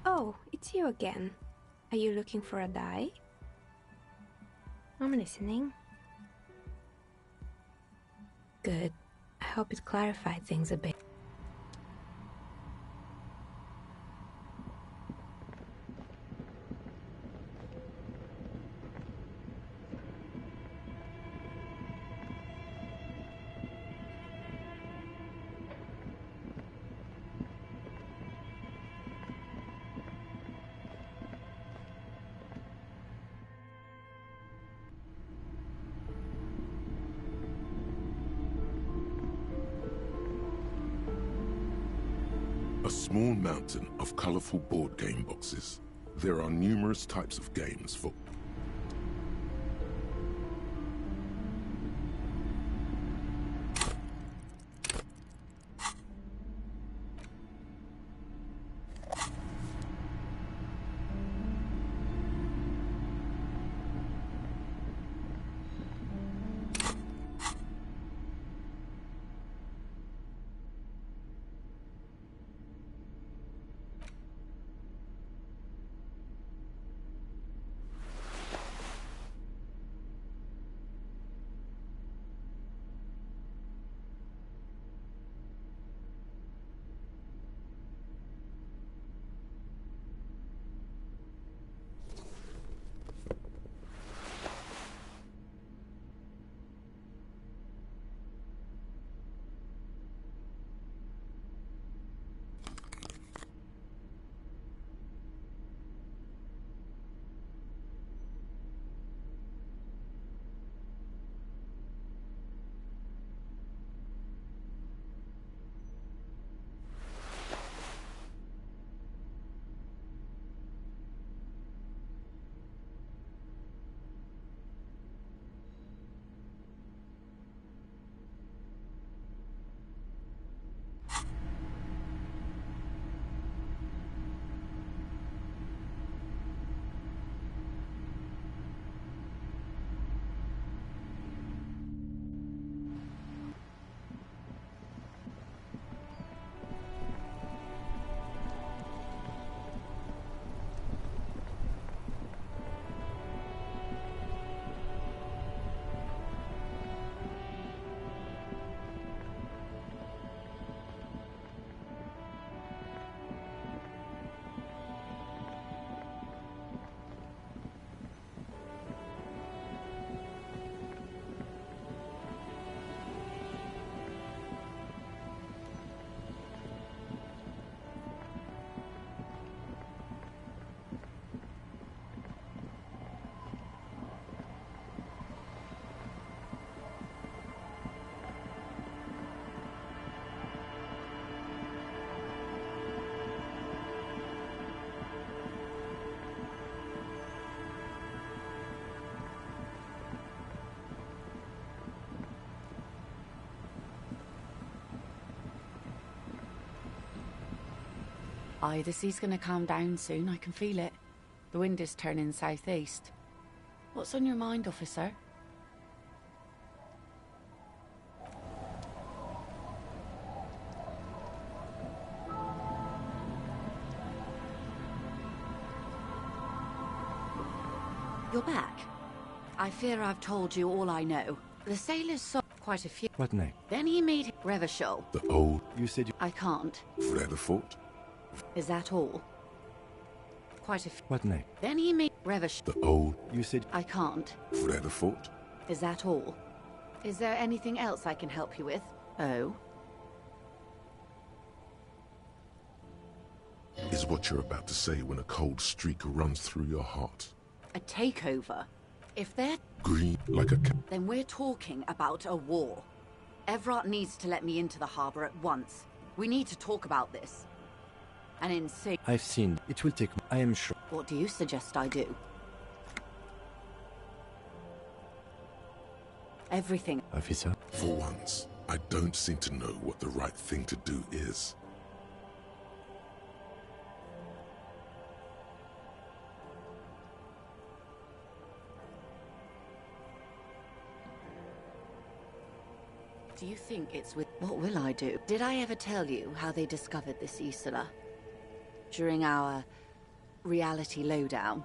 Oh, it's you again. Are you looking for a die? I'm listening. Good. I hope it clarified things a bit. A small mountain of colorful board game boxes. There are numerous types of games for... Aye, the sea's gonna calm down soon, I can feel it. The wind is turning southeast. What's on your mind, officer? You're back. I fear I've told you all I know. The sailors saw quite a few. What next? Then he made Revachol. The old... You said you... I can't. Vredefort? Is that all? Quite a few. What next? Then he made Revachol. The old... You said... I can't. Vredefort? Is that all? Is there anything else I can help you with? Oh? Is what you're about to say when a cold streak runs through your heart. A takeover? If they're Green like a cat. then we're talking about a war. Everard needs to let me into the harbor at once. We need to talk about this. And insane. I've seen. It will take... I am sure. What do you suggest I do? Everything. Officer? For once, I don't seem to know what the right thing to do is. Do you think it's with... What will I do? Did I ever tell you how they discovered this Isola? During our reality lowdown?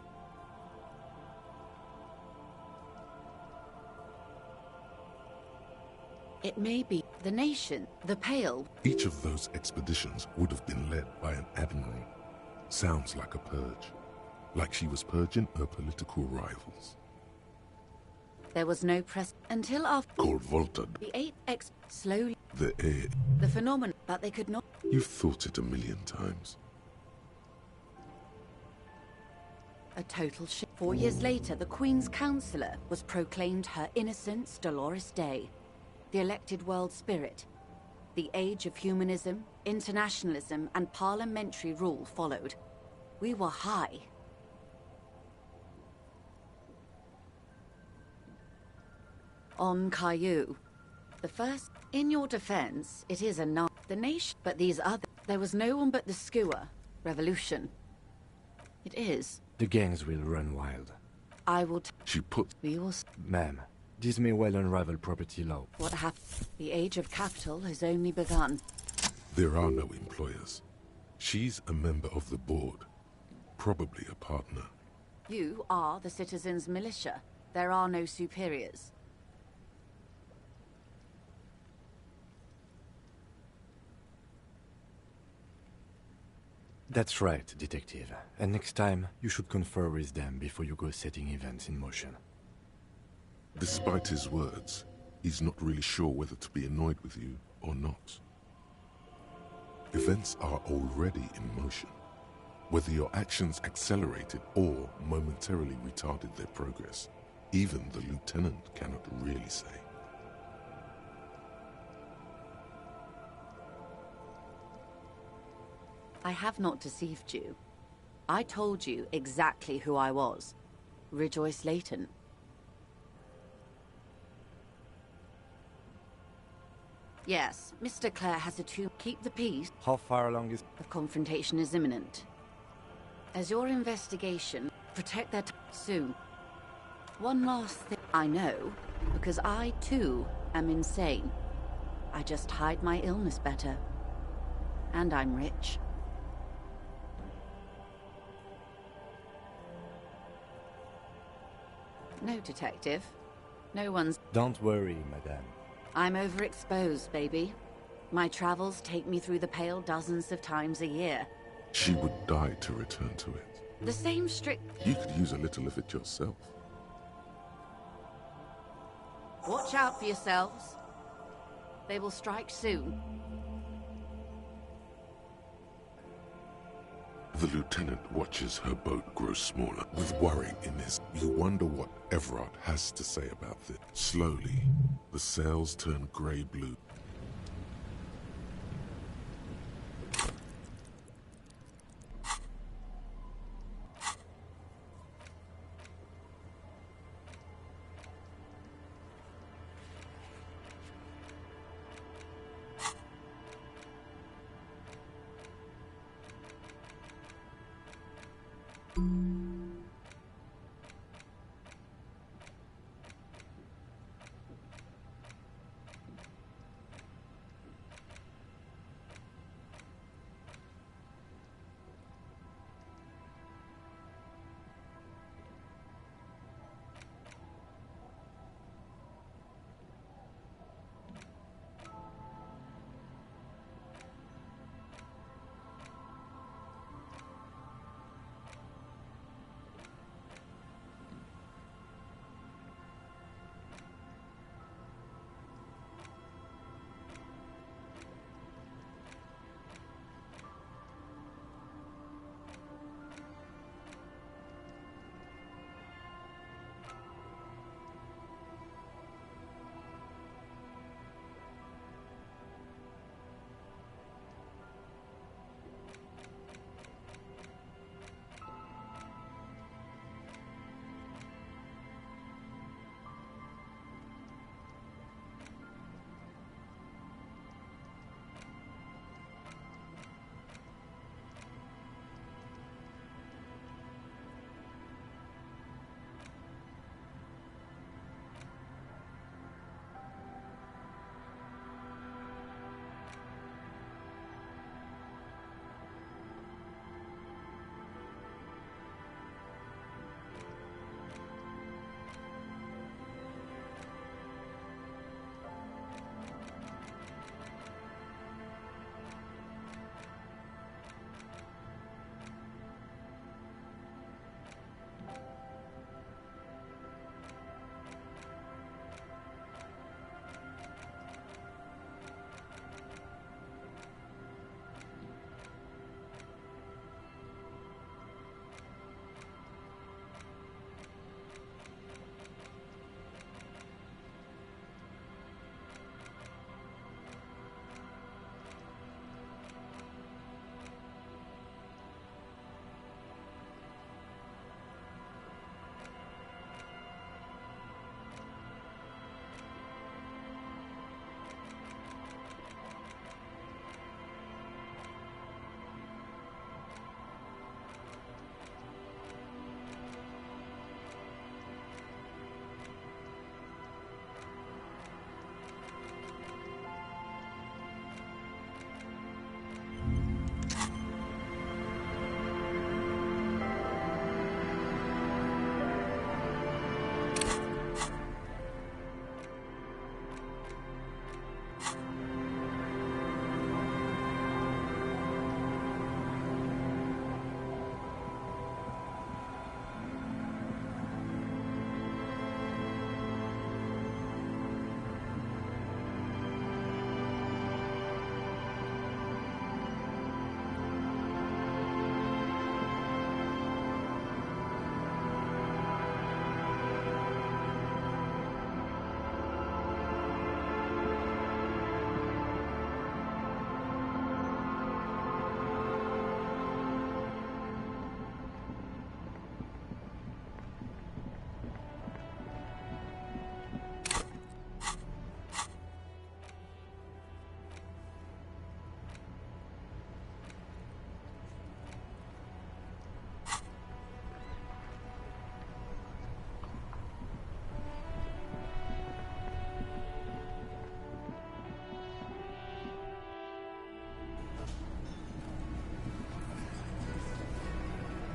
It may be the nation, the Pale. Each of those expeditions would have been led by an admiral. Sounds like a purge. Like she was purging her political rivals. There was no press until after... Called Volta. The 8X slowly... The air. The phenomenon, but they could not... You've thought it a million times. A total shit. 4 years later, the Queen's Counsellor was proclaimed Her Innocence Dolores Day. The elected world spirit. The age of humanism, internationalism, and parliamentary rule followed. We were high. On Caillou. The first, in your defense, it is a the nation, but these other, there was no one but the skewer. Revolution. It is. The gangs will run wild. I will She put... We will Ma'am, this may well unravel property law. What happened? The age of capital has only begun. There are no employers. She's a member of the board. Probably a partner. You are the citizens' militia. There are no superiors. That's right, Detective. And next time, you should confer with them before you go setting events in motion. Despite his words, he's not really sure whether to be annoyed with you or not. Events are already in motion. Whether your actions accelerated or momentarily retarded their progress, even the lieutenant cannot really say. I have not deceived you. I told you exactly who I was. Rejoice Layton. Yes, Mr. Clare has a tomb. Keep the peace. How far along is... The confrontation is imminent. As your investigation, protect their soon. One last thing I know, because I too am insane. I just hide my illness better. And I'm rich. No, Detective. No one's... Don't worry, madame. I'm overexposed, baby. My travels take me through the Pale dozens of times a year. She would die to return to it. The same strict... You could use a little of it yourself. Watch out for yourselves. They will strike soon. The lieutenant watches her boat grow smaller. With worry in his, you wonder what Everard has to say about this. Slowly, the sails turn grey-blue.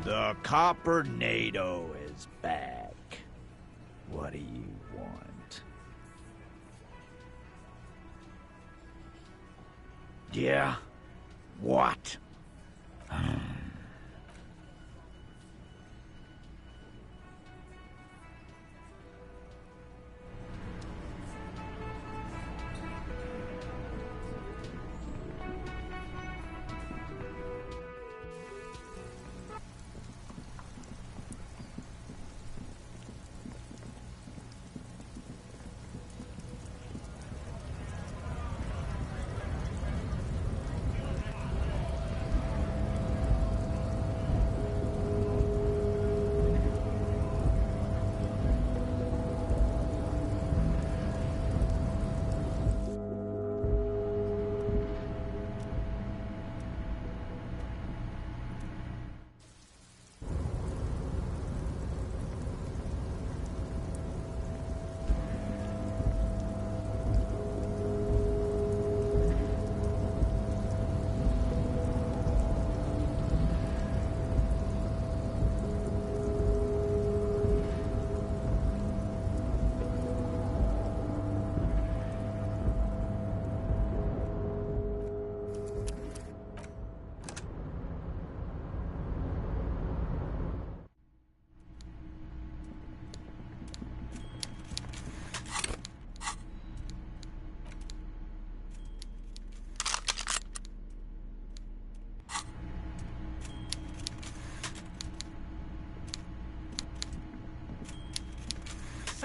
The Coppernado is back. What do you want? Yeah? What?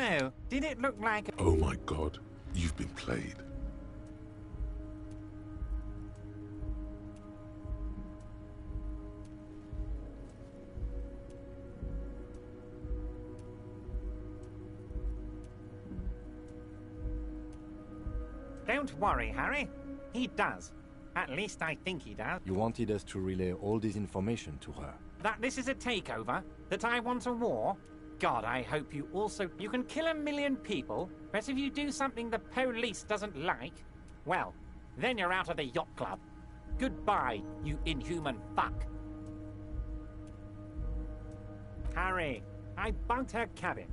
So, did it look like... Oh my god, you've been played. Don't worry, Harry. He does. At least I think he does. You wanted us to relay all this information to her. That this is a takeover? That I want a war? God, I hope you also... You can kill 1 million people, but if you do something the police doesn't like, well, then you're out of the yacht club. Goodbye, you inhuman fuck. Harry, I bugged her cabin.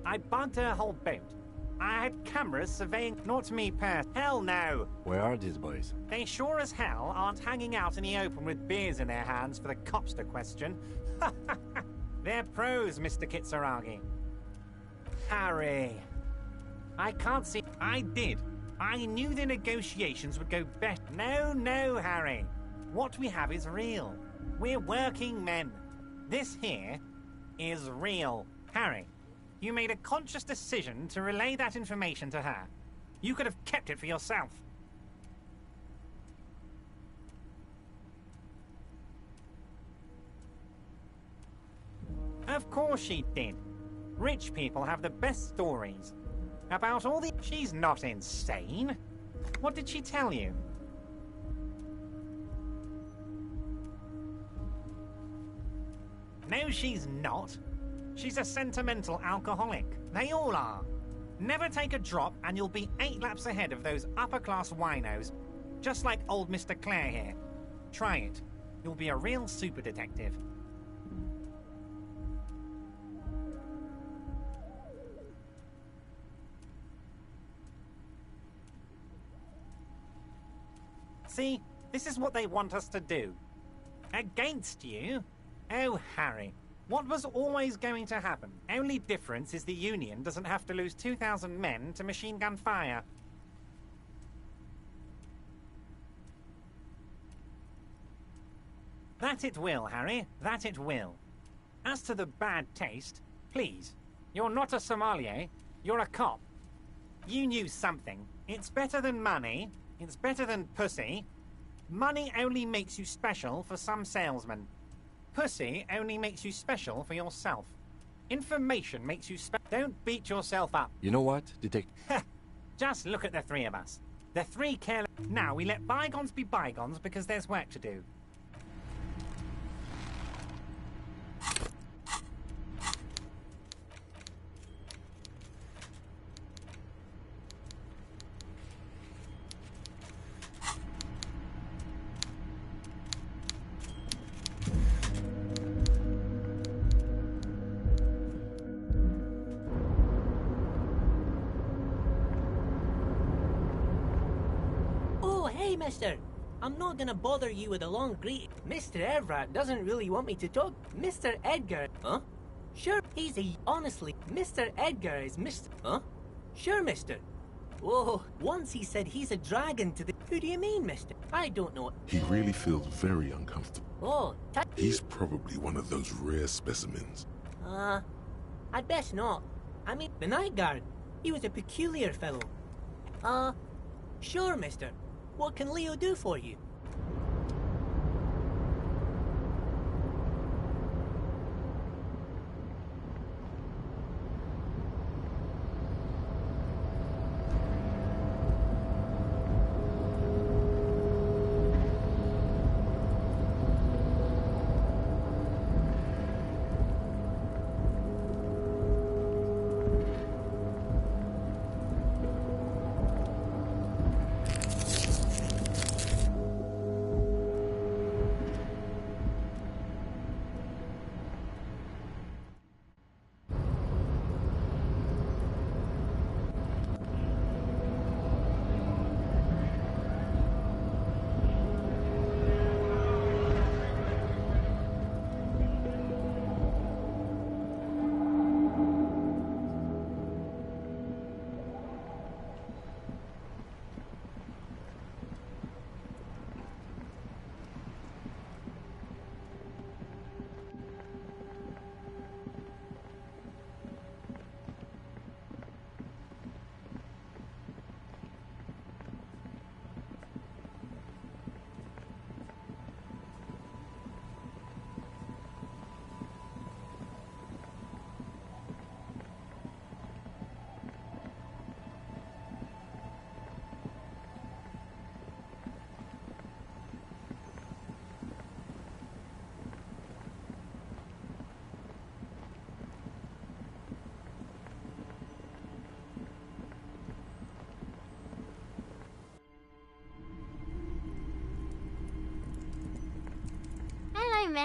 I bugged her whole boat. I had cameras surveying... Not me, hell no. Where are these boys? They sure as hell aren't hanging out in the open with beers in their hands for the cops to question. They're pros, Mr. Kitsuragi. Harry. I can't see... I did. I knew the negotiations would go better. No, Harry. What we have is real. We're working men. This here is real. Harry, you made a conscious decision to relay that information to her. You could have kept it for yourself. Of course she did. Rich people have the best stories. About all the... She's not insane. What did she tell you? No, she's not. She's a sentimental alcoholic. They all are. Never take a drop and you'll be 8 laps ahead of those upper-class winos. Just like old Mr. Clare here. Try it. You'll be a real super detective. See, this is what they want us to do. Against you? Oh, Harry. What was always going to happen? Only difference is the Union doesn't have to lose 2,000 men to machine gun fire. That it will, Harry. That it will. As to the bad taste, please. You're not a sommelier. You're a cop. You knew something. It's better than money. It's better than pussy. Money only makes you special for some salesmen. Pussy only makes you special for yourself. Information makes you Don't beat yourself up. You know what, Detective? Just look at the 3 of us. The 3 careless... Now we let bygones be bygones because there's work to do. Mister, I'm not gonna bother you with a long greeting. Mr. Everett doesn't really want me to talk. Mr. Edgar, huh? Sure, he's a... Honestly, Mr. Edgar is Mr... Huh? Sure, mister. Whoa, once he said he's a dragon to the... Who do you mean, mister? I don't know. He really feels very uncomfortable. Oh, He's probably one of those rare specimens. I'd best not. I mean, the night guard. He was a peculiar fellow. Sure, mister. What can Leo do for you?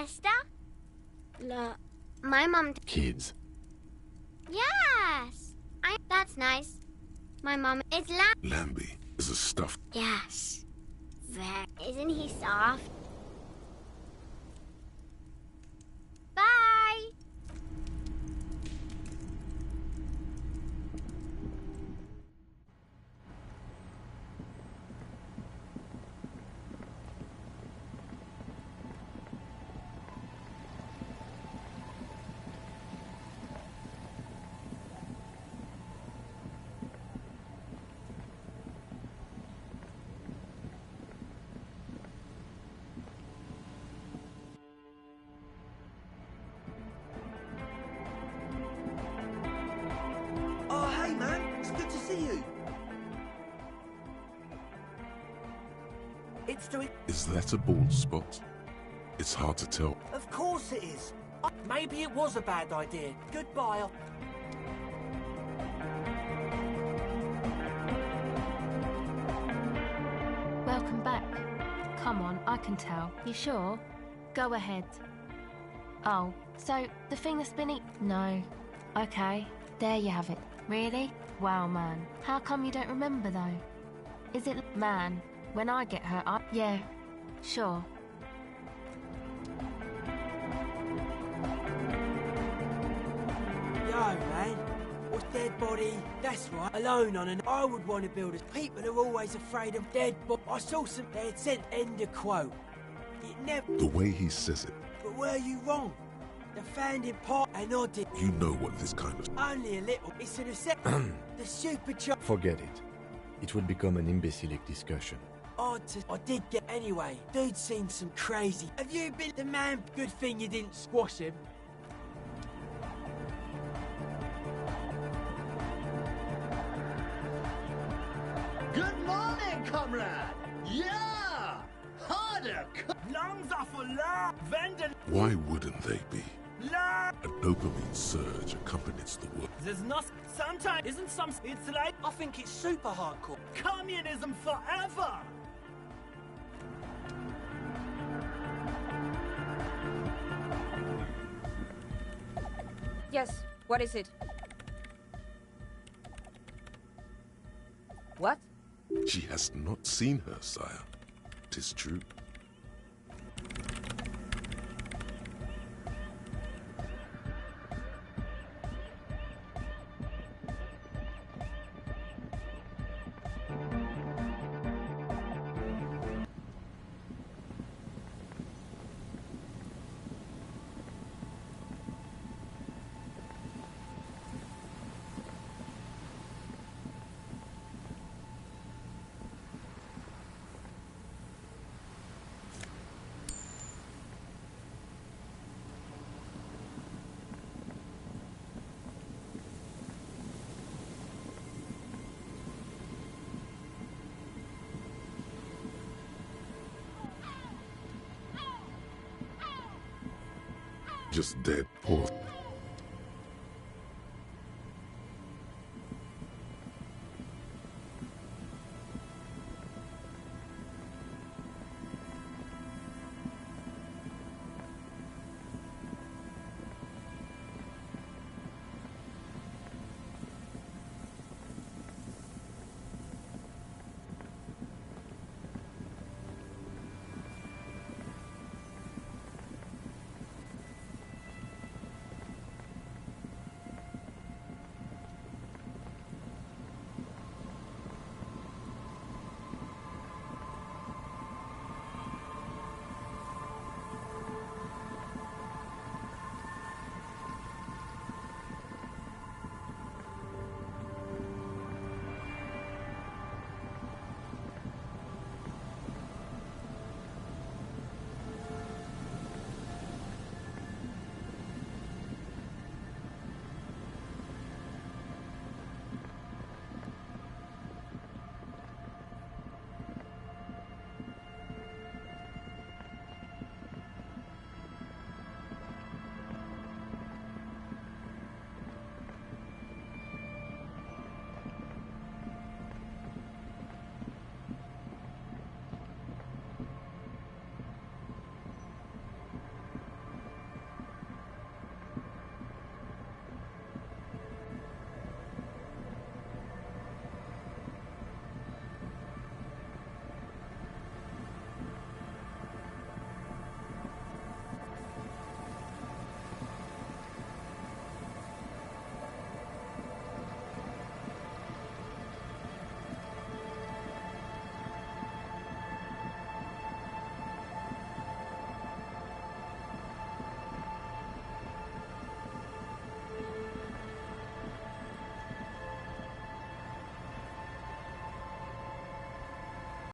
mister? No. My mom... Kids. Yes! That's nice. My mom is Lambie is a stuffed... Yes. Isn't he soft? Bye! Oh, hey, man. It's good to see you. It's doing... Is that a bald spot? It's hard to tell. Of course it is. Maybe it was a bad idea. Goodbye. Welcome back. Come on, I can tell. You sure? Go ahead. Oh, so the thing that's been No. Okay, there you have it. Really? Wow, man. How come you don't remember, though? Is it... Man, when I get hurt, Yeah, sure. Yo, man. What's dead body? That's right. Alone on an... I would want to build a... People are always afraid of dead body. I saw some... They had said end of quote. It never... The way he says it. But were you wrong? The founding part and I did... You know what this kind of... Only a little. It's an the supercharge... Forget it. It would become an imbecilic discussion. I did get... Anyway, dude seemed some crazy... Have you been the man? Good thing you didn't squash him. Good morning, comrade! Yeah! Harder! Lungs are for love! Venden... Why wouldn't they be? Love! A dopamine surge accompanies the work. There's not... Sometimes isn't some... It's like... I think it's super hardcore. Communism forever! Yes, what is it? What? She has not seen her, sire. 'Tis true. Just dead, poor.